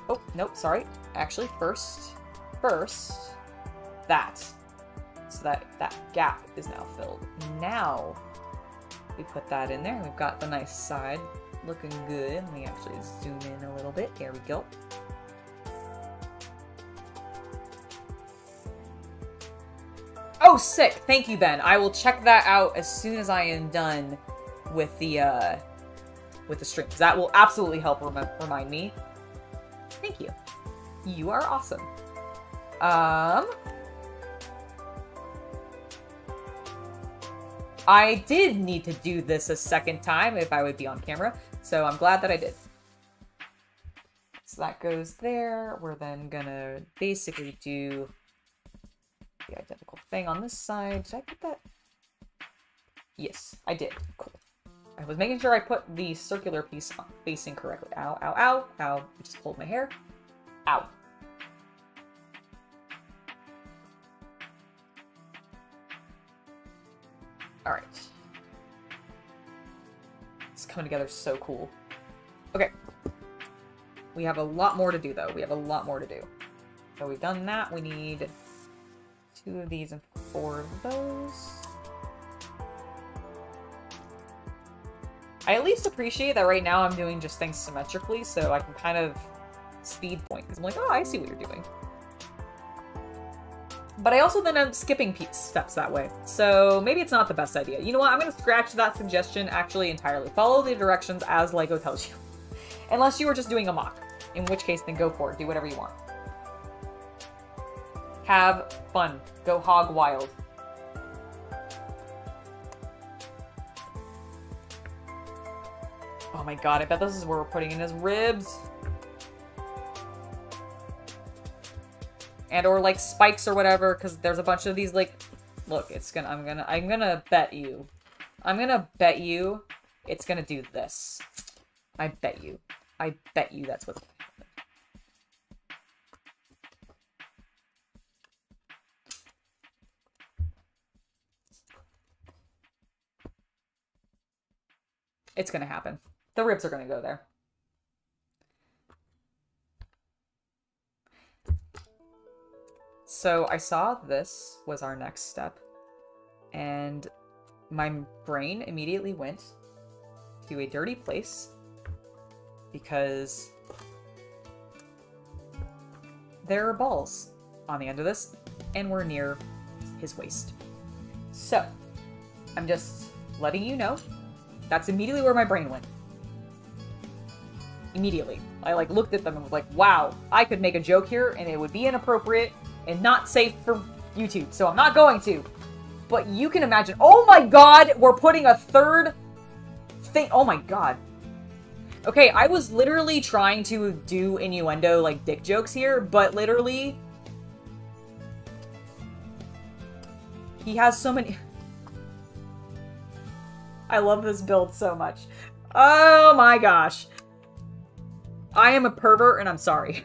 Oh, nope, sorry. Actually, first, that. So so that gap is now filled. Now we put that in there. We've got the nice side looking good. Let me actually zoom in a little bit. There we go. Oh, sick. Thank you, Ben. I will check that out as soon as I am done with the stream. That will absolutely help remind me. Thank you. You are awesome. I did need to do this a second time if I would be on camera, so I'm glad that I did. So that goes there. We're then gonna basically do the identical thing on this side. Did I put that? Yes, I did. Cool. I was making sure I put the circular piece facing correctly. Ow, ow, ow, ow. I just pulled my hair. Ow. Alright. It's coming together so cool. Okay. We have a lot more to do, though. We have a lot more to do. So we've done that. We need 2 of these and 4 of those. I at least appreciate that right now I'm doing just things symmetrically, so I can kind of speed point. Because I'm like, oh, I see what you're doing. But I also then am skipping steps that way. So maybe it's not the best idea. You know what? I'm going to scratch that suggestion actually entirely. Follow the directions as LEGO tells you. Unless you were just doing a mock. In which case, then go for it. Do whatever you want. Have fun. Go hog wild. Oh my god, I bet this is where we're putting in his ribs. And or like spikes or whatever, because there's a bunch of these like, look, it's gonna, I'm gonna bet you it's gonna do this. I bet you that's what's gonna happen. It's gonna happen. The ribs are gonna go there. So I saw this was our next step, and my brain immediately went to a dirty place because there are balls on the end of this, and we're near his waist. So I'm just letting you know that's immediately where my brain went. Immediately. I like looked at them and was like, wow, I could make a joke here and it would be inappropriate and not safe for YouTube, so I'm not going to. But you can imagine, oh my god, we're putting a third thing, oh my god. Okay, I was literally trying to do innuendo, like, dick jokes here, but literally... he has so many... I love this build so much. Oh my gosh. I am a pervert and I'm sorry.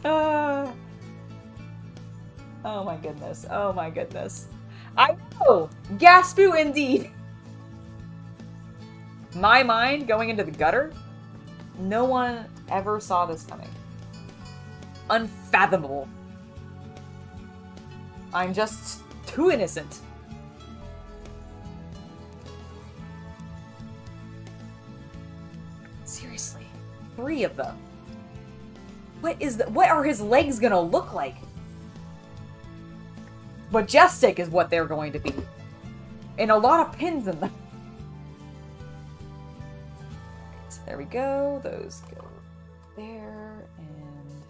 Oh my goodness. Oh my goodness. I know! Gaspoo indeed! My mind going into the gutter? No one ever saw this coming. Unfathomable. I'm just too innocent. Seriously. 3 of them. What are his legs gonna look like? Majestic is what they're going to be. And a lot of pins in them. So there we go. Those go there and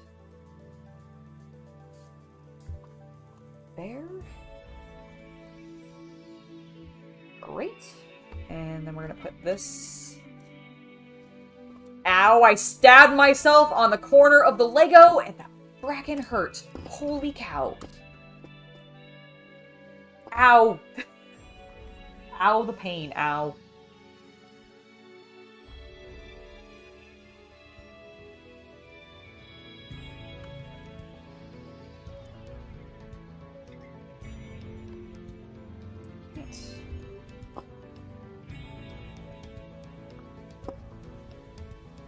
there. Great. And then we're gonna put this. Ow, I stabbed myself on the corner of the Lego and that frackin' hurt. Holy cow. Ow. Ow, the pain. Ow.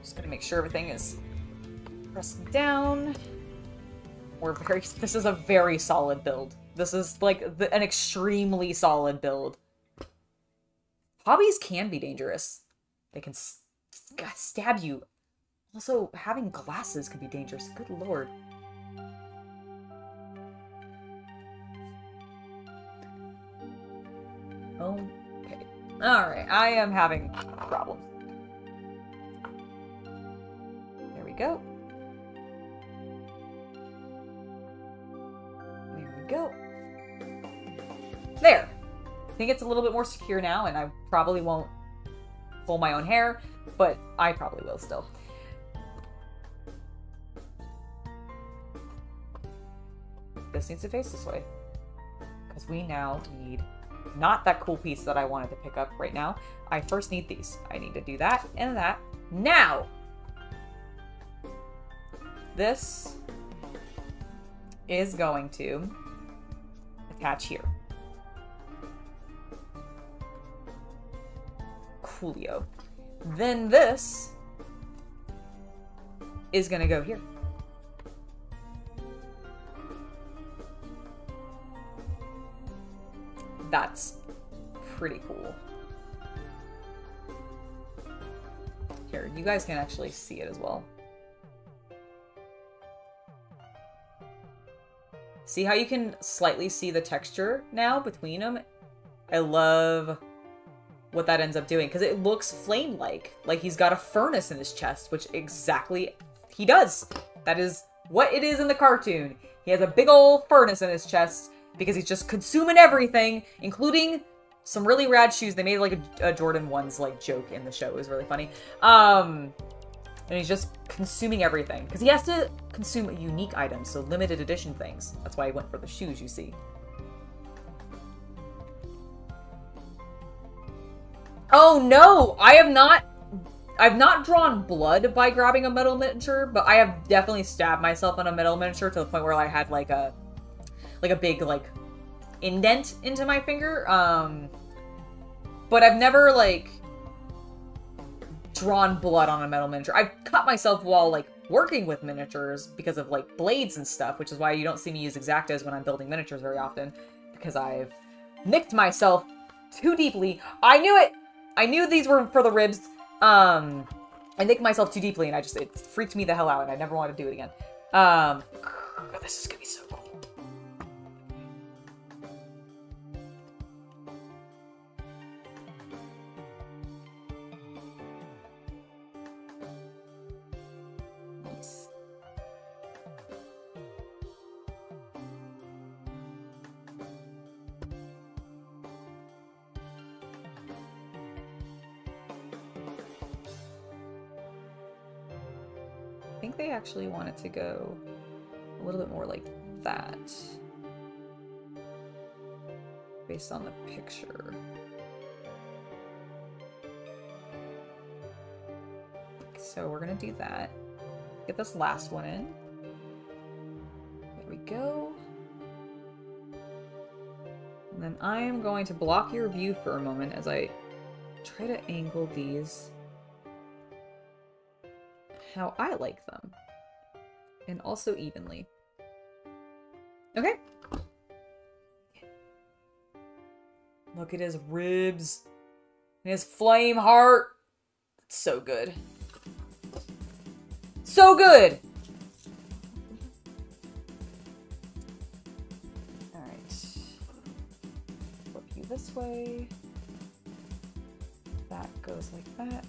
Just gonna make sure everything is pressed down. This is a very solid build. This is, like, an extremely solid build. Hobbies can be dangerous. They can stab you. Also, having glasses can be dangerous. Good lord. Okay. Alright, I am having problems. There we go. There we go. There! I think it's a little bit more secure now, and I probably won't pull my own hair, but I probably will still. This needs to face this way. Because we now need not that cool piece that I wanted to pick up right now. I first need these. I need to do that and that now. This is going to attach here. Coolio. Then this is going to go here. That's pretty cool. Here, you guys can actually see it as well. See how you can slightly see the texture now between them? I love what that ends up doing, because it looks flame-like. Like he's got a furnace in his chest, which exactly he does. That is what it is in the cartoon. He has a big old furnace in his chest, because he's just consuming everything, including some really rad shoes. They made like a Jordan 1's like joke in the show. It was really funny. And he's just consuming everything. Because he has to consume unique items, so limited edition things. That's why he went for the shoes, you see. Oh no! I've not drawn blood by grabbing a metal miniature, but I have definitely stabbed myself on a metal miniature to the point where I had like a big, like, indent into my finger. But I've never, like, drawn blood on a metal miniature. I've cut myself while, like, working with miniatures because of, like, blades and stuff, which is why you don't see me use Exactas when I'm building miniatures very often, because I've nicked myself too deeply. I knew it! I knew these were for the ribs. I nicked myself too deeply, and it freaked me the hell out, and I never want to do it again. This is gonna be so cool. I think they actually want it to go a little bit more like that, based on the picture. So we're gonna do that. Get this last one in. There we go. And then I am going to block your view for a moment as I try to angle these how I like them. And also evenly. Okay. Look at his ribs. And his flame heart. It's so good. So good! Alright. Flip you this way. That goes like that.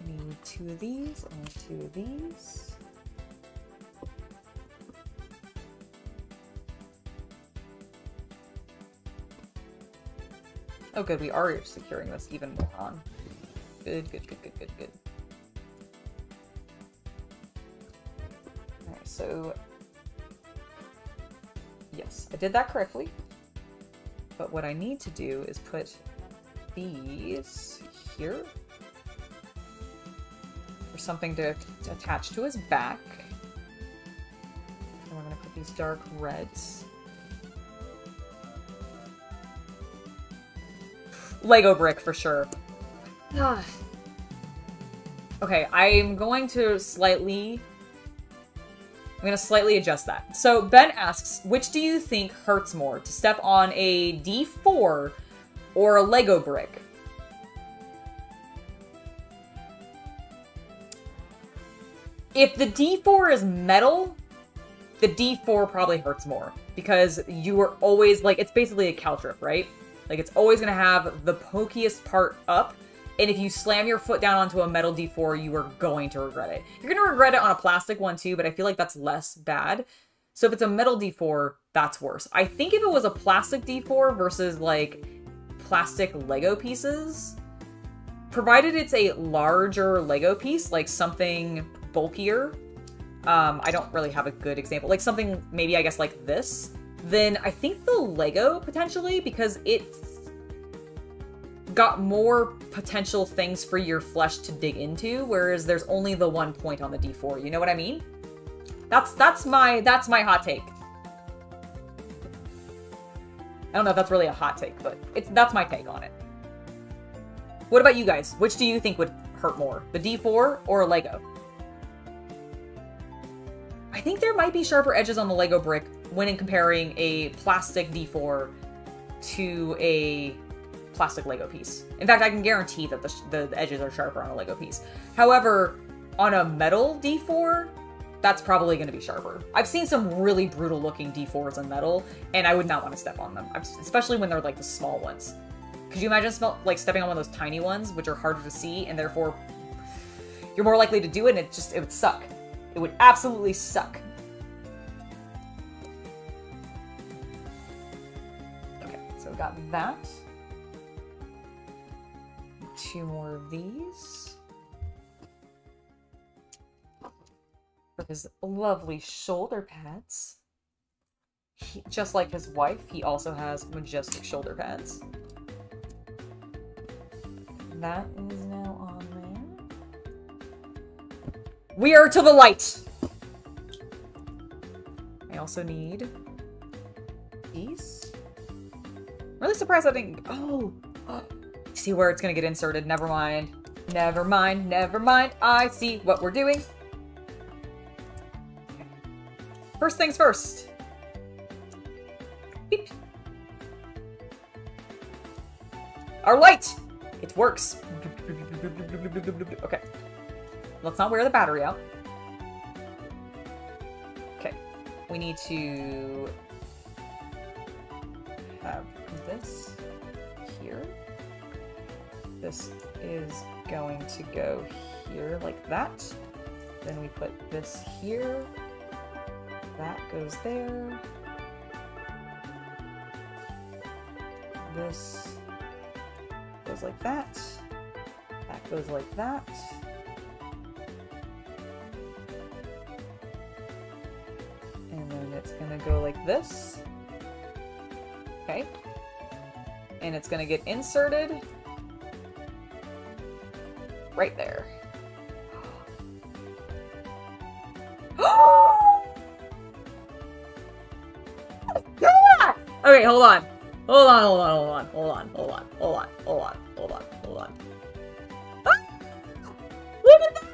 Need 2 of these and 2 of these. Oh good, we are securing this even more on. Good, good, good, good, good, good. Alright, so yes, I did that correctly. But what I need to do is put these here. Something to attach to his back. And we're going to put these dark reds. Lego brick for sure. Okay, I'm going to slightly adjust that. So Ben asks, which do you think hurts more, to step on a D4 or a Lego brick? If the D4 is metal, the D4 probably hurts more, because you are always, like, it's basically a caltrip, right? Like, it's always going to have the pokiest part up, and if you slam your foot down onto a metal D4, you are going to regret it. You're going to regret it on a plastic one too, but I feel like that's less bad. So if it's a metal D4, that's worse. I think if it was a plastic D4 versus, like, plastic Lego pieces, provided it's a larger Lego piece, like something bulkier, I don't really have a good example, like something maybe I guess like this, then I think the Lego potentially, because it's got more potential things for your flesh to dig into, whereas there's only the one point on the D4. You know what I mean? That's my hot take. I don't know if that's really a hot take, but that's my take on it. What about you guys? Which do you think would hurt more, the D4 or a Lego? I think there might be sharper edges on the Lego brick when comparing a plastic D4 to a plastic Lego piece. In fact, I can guarantee that the edges are sharper on a Lego piece. However, on a metal D4, that's probably going to be sharper. I've seen some really brutal looking D4s in metal, and I would not want to step on them, especially when they're like the small ones. Could you imagine stepping on one of those tiny ones, which are harder to see, and therefore you're more likely to do it, and it would suck. It would absolutely suck. Okay, so we got that. 2 more of these. For his lovely shoulder pads. Just like his wife, he also has majestic shoulder pads. That is now on there. We are to the light! I also need these. I'm really surprised I didn't... Oh! See where it's gonna get inserted. Never mind. Never mind. Never mind. I see what we're doing. Okay. First things first. Beep. Our light! It works. Okay. Let's not wear the battery out. Okay. We need to have this here. This is going to go here like that. Then we put this here. That goes there. This goes like that. That goes like that. And then it's gonna go like this. Okay. And it's gonna get inserted right there. Okay, hold on. Hold on, hold on, hold on, hold on, hold on, hold on, hold on, hold on, hold on. Ah! Look at that!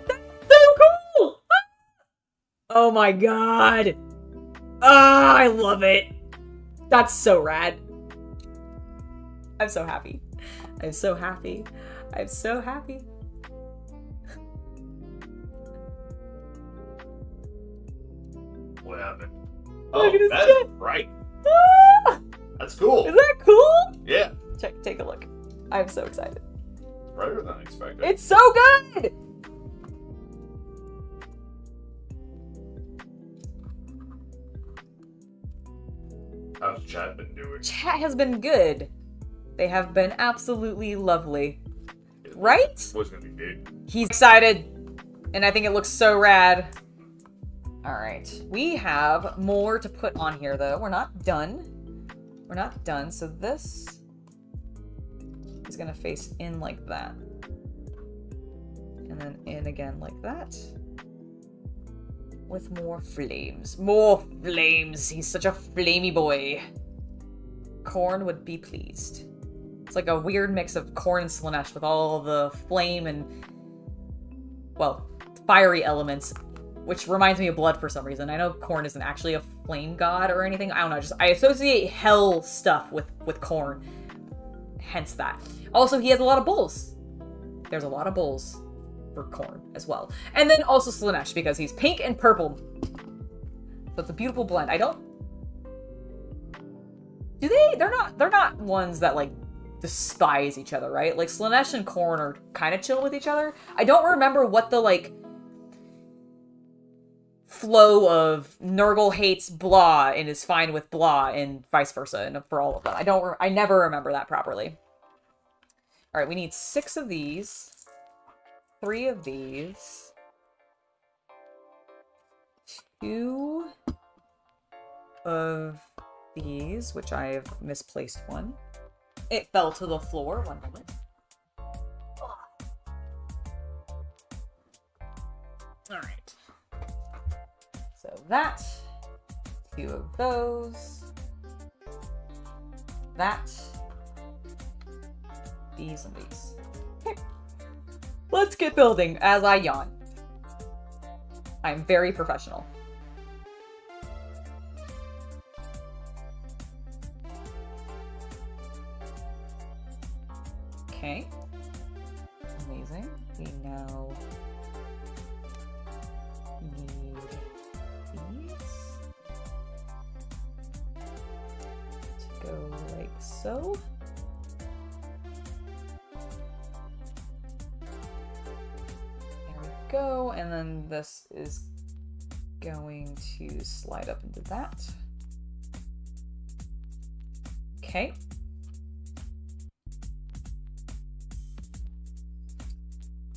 That's so cool! Ah! Oh my god! Ah, I love it! That's so rad. I'm so happy. I'm so happy. I'm so happy. What happened? Look at his that's chin. right. Ah! That's cool. Is that cool? Yeah. Take a look. I'm so excited. Brighter than expected. It's so good! How's chat been doing? Chat has been good. They have been absolutely lovely. Right? What's gonna be big? He's excited, and I think it looks so rad. Alright, we have more to put on here, though. We're not done. We're not done, so this is gonna face in like that. And then in again like that. With more flames. More flames! He's such a flamey boy. Corn would be pleased. It's like a weird mix of corn and Slanesh with all the flame and well, fiery elements, which reminds me of blood for some reason. I know Khorne isn't actually a flame god or anything. I don't know, just I associate hell stuff with Khorne. Hence that. Also, he has a lot of bulls. There's a lot of bulls for Khorne as well. And then also Slaanesh, because he's pink and purple. So it's a beautiful blend. I don't... Do they? They're not ones that, like, despise each other, right? Like, Slaanesh and Khorne are kind of chill with each other. I don't remember what the, like, flow of Nurgle hates blah and is fine with blah and vice versa, and for all of them. I never remember that properly. All right, we need 6 of these, 3 of these, 2 of these, which I have misplaced one. It fell to the floor. 1 moment. All right. So that, 2 of those, that, these and these. Okay. Let's get building as I yawn. I'm very professional. Okay. Amazing. We now need these to go like so. There we go. And then this is going to slide up into that. Okay.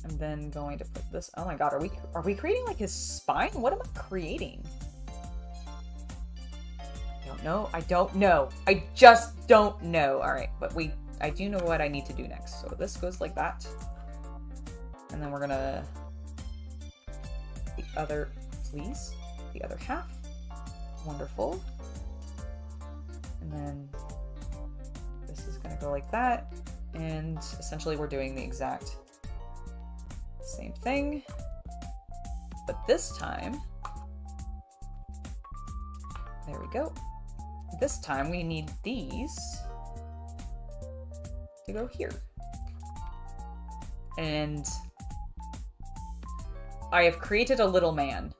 I'm then going to put this. Oh my god, are we creating like his spine? What am I creating? I don't know. I don't know. I just don't know. All right, but I do know what I need to do next. So this goes like that, and then we're gonna the other, please, the other half. Wonderful. And then this is gonna go like that, and essentially we're doing the exact same thing, but this time, there we go. This time we need these to go here. And I have created a little man.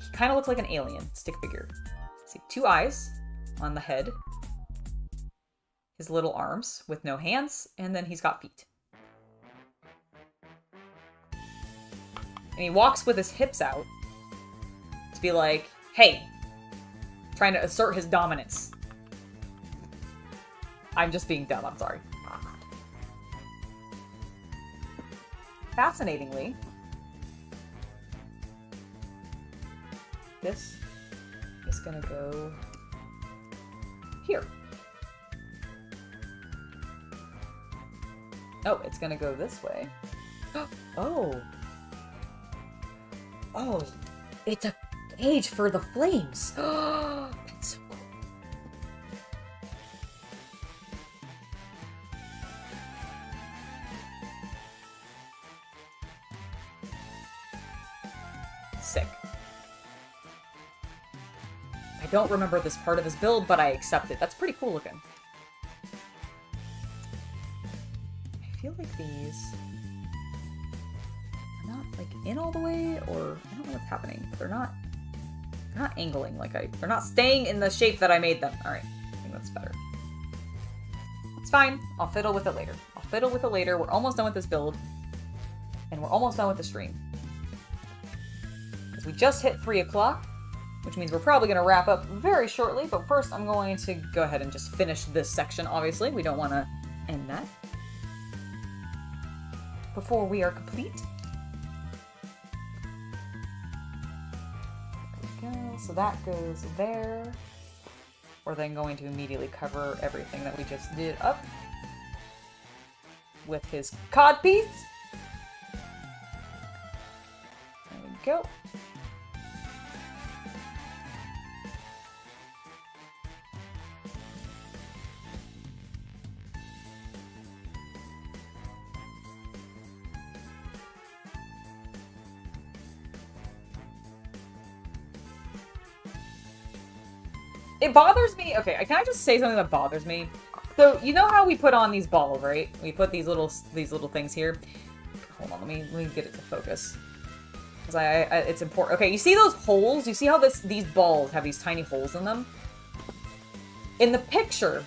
He kind of looks like an alien stick figure. See, 2 eyes on the head, his little arms with no hands, and then he's got feet. And he walks with his hips out to be like, hey, trying to assert his dominance. I'm just being dumb, I'm sorry. Fascinatingly, this is gonna go here. Oh, it's gonna go this way. Oh. Oh, it's a cage for the flames. That's so cool. Sick. I don't remember this part of his build, but I accept it. That's pretty cool looking. I feel like these like in all the way, or I don't know what's happening, but they're not angling like they're not staying in the shape that I made them. All right, I think that's better. It's fine. I'll fiddle with it later. I'll fiddle with it later. We're almost done with this build, and we're almost done with the stream. Because we just hit 3 o'clock, which means we're probably going to wrap up very shortly, but first I'm going to go ahead and just finish this section, obviously. We don't want to end that before we are complete. So that goes there. We're then going to immediately cover everything that we just did up with his codpiece. There we go. It bothers me. Okay, can I just say something that bothers me? So you know how we put on these balls, right? We put these little things here. Hold on, let me get it to focus. Because it's important. Okay, you see those holes? You see how these balls have these tiny holes in them? In the picture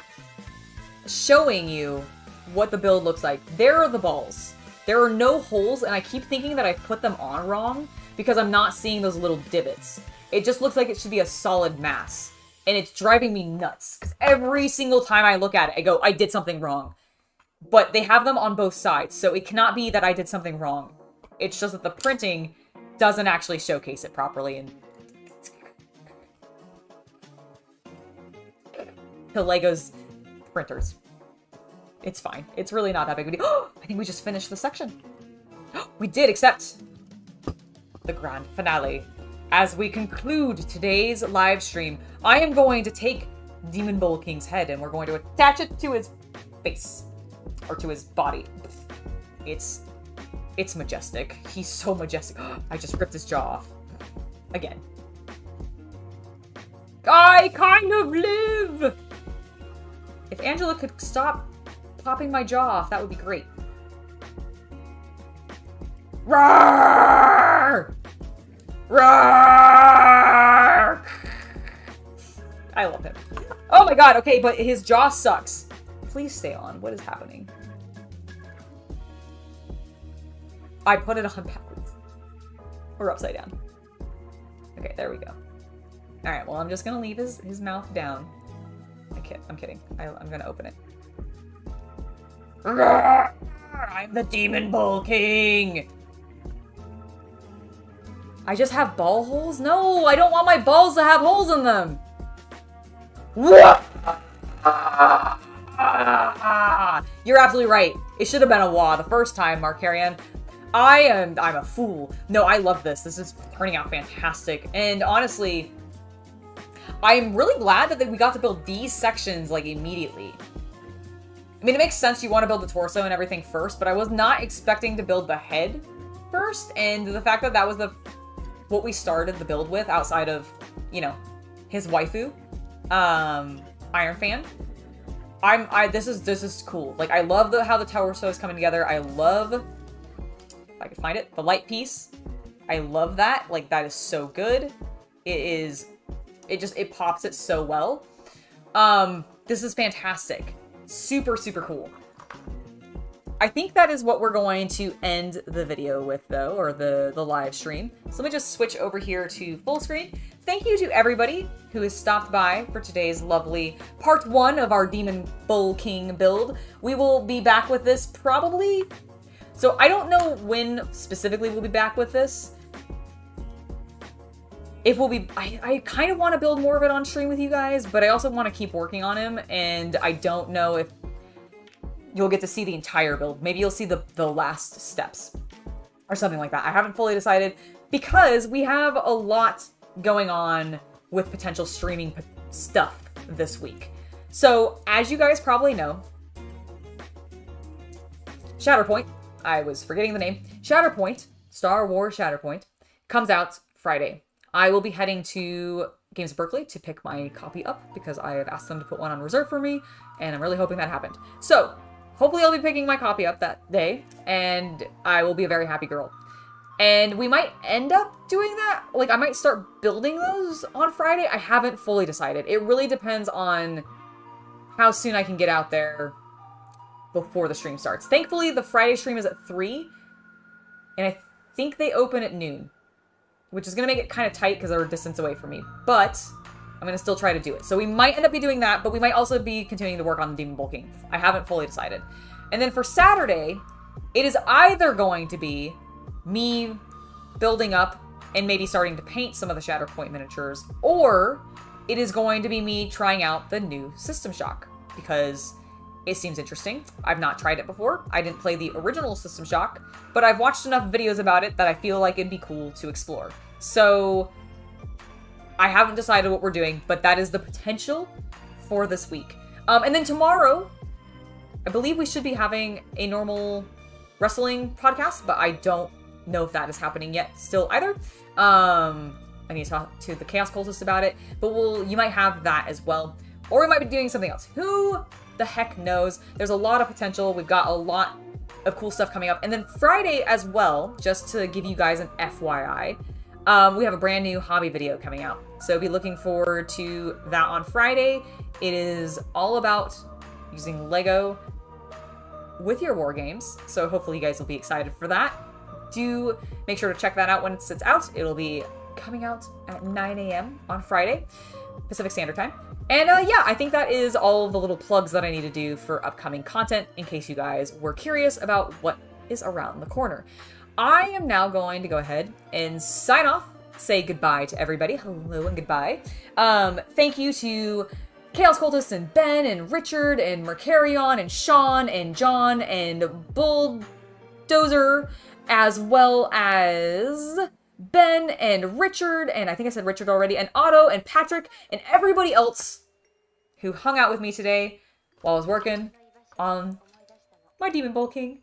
showing you what the build looks like, there are the balls. There are no holes, and I keep thinking that I put them on wrong because I'm not seeing those little divots. It just looks like it should be a solid mass. And it's driving me nuts. Because every single time I look at it, I go, I did something wrong. But they have them on both sides, so it cannot be that I did something wrong. It's just that the printing doesn't actually showcase it properly. And the Lego's printers. It's fine. It's really not that big of a deal. I think we just finished the section. We did, except the grand finale. As we conclude today's live stream, I am going to take Demon Bull King's head and we're going to attach it to his face. Or to his body. It's majestic. He's so majestic. I just ripped his jaw off. Again. I kind of live! If Angela could stop popping my jaw off, that would be great. Roar! Roar! I love him. Oh my god, okay, but his jaw sucks. Please stay on. What is happening? I put it on backwards. Or upside down. Okay, there we go. Alright, well, I'm just gonna leave his mouth down. I'm kidding. I'm gonna open it. I'm the Demon Bull King! I just have ball holes? No, I don't want my balls to have holes in them! You're absolutely right. It should have been a wah the first time, Mark Carrion. I'm a fool. No, I love this. This is turning out fantastic. And honestly, I'm really glad that we got to build these sections like immediately. I mean, it makes sense you want to build the torso and everything first, but I was not expecting to build the head first. And the fact that that was what we started the build with outside of, you know, his waifu, Iron Fan. This is cool. Like, I love how the torso is coming together. I love, if I can find it, the light piece. I love that. Like, that is so good. It pops it so well. This is fantastic. Super, super cool. I think that is what we're going to end the video with, though, or the live stream. So let me just switch over here to full screen. Thank you to everybody who has stopped by for today's lovely part 1 of our Demon Bull King build. We will be back with this probably... So I don't know when specifically we'll be back with this. If we'll be... I kind of want to build more of it on stream with you guys, but I also want to keep working on him, and I don't know if you'll get to see the entire build. Maybe you'll see the last steps or something like that. I haven't fully decided because we have a lot going on with potential streaming stuff this week. So, as you guys probably know, Shatterpoint, I was forgetting the name, Shatterpoint, Star Wars Shatterpoint, comes out Friday. I will be heading to Games Berkeley to pick my copy up because I have asked them to put one on reserve for me, and I'm really hoping that happened. So, hopefully I'll be picking my copy up that day, and I will be a very happy girl. And we might end up doing that. Like, I might start building those on Friday. I haven't fully decided. It really depends on how soon I can get out there before the stream starts. Thankfully, the Friday stream is at 3, and I think they open at noon, which is going to make it kind of tight because they're a distance away from me. But I'm going to still try to do it. So we might end up doing that, but we might also be continuing to work on the Demon Bull King. I haven't fully decided. And then for Saturday, it is either going to be me building up and maybe starting to paint some of the Shatterpoint miniatures, or it is going to be me trying out the new System Shock because it seems interesting. I've not tried it before. I didn't play the original System Shock, but I've watched enough videos about it that I feel like it'd be cool to explore. So I haven't decided what we're doing, but that is the potential for this week. And then tomorrow, I believe we should be having a normal wrestling podcast, but I don't know if that is happening yet still either. I need to talk to the Chaos Cultist about it. But you might have that as well. Or we might be doing something else. Who the heck knows? There's a lot of potential. We've got a lot of cool stuff coming up. And then Friday as well, just to give you guys an FYI, we have a brand new hobby video coming out. So be looking forward to that on Friday. It is all about using Lego with your war games. So hopefully you guys will be excited for that. Do make sure to check that out when it's out. It'll be coming out at 9 a.m. on Friday, Pacific Standard Time. And yeah, I think that is all of the little plugs that I need to do for upcoming content in case you guys were curious about what is around the corner. I am now going to go ahead and sign off, say goodbye to everybody. Hello and goodbye. Thank you to Chaos Cultist and Ben and Richard and Mercarion and Sean and John and Bulldozer, as well as Ben and Richard, and I think I said Richard already, and Otto and Patrick and everybody else who hung out with me today while I was working on my Demon Bowl King.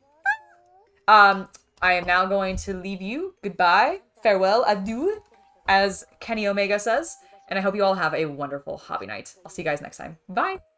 I am now going to leave you. Goodbye, farewell, adieu, as Kenny Omega says, and I hope you all have a wonderful hobby night. I'll see you guys next time. Bye!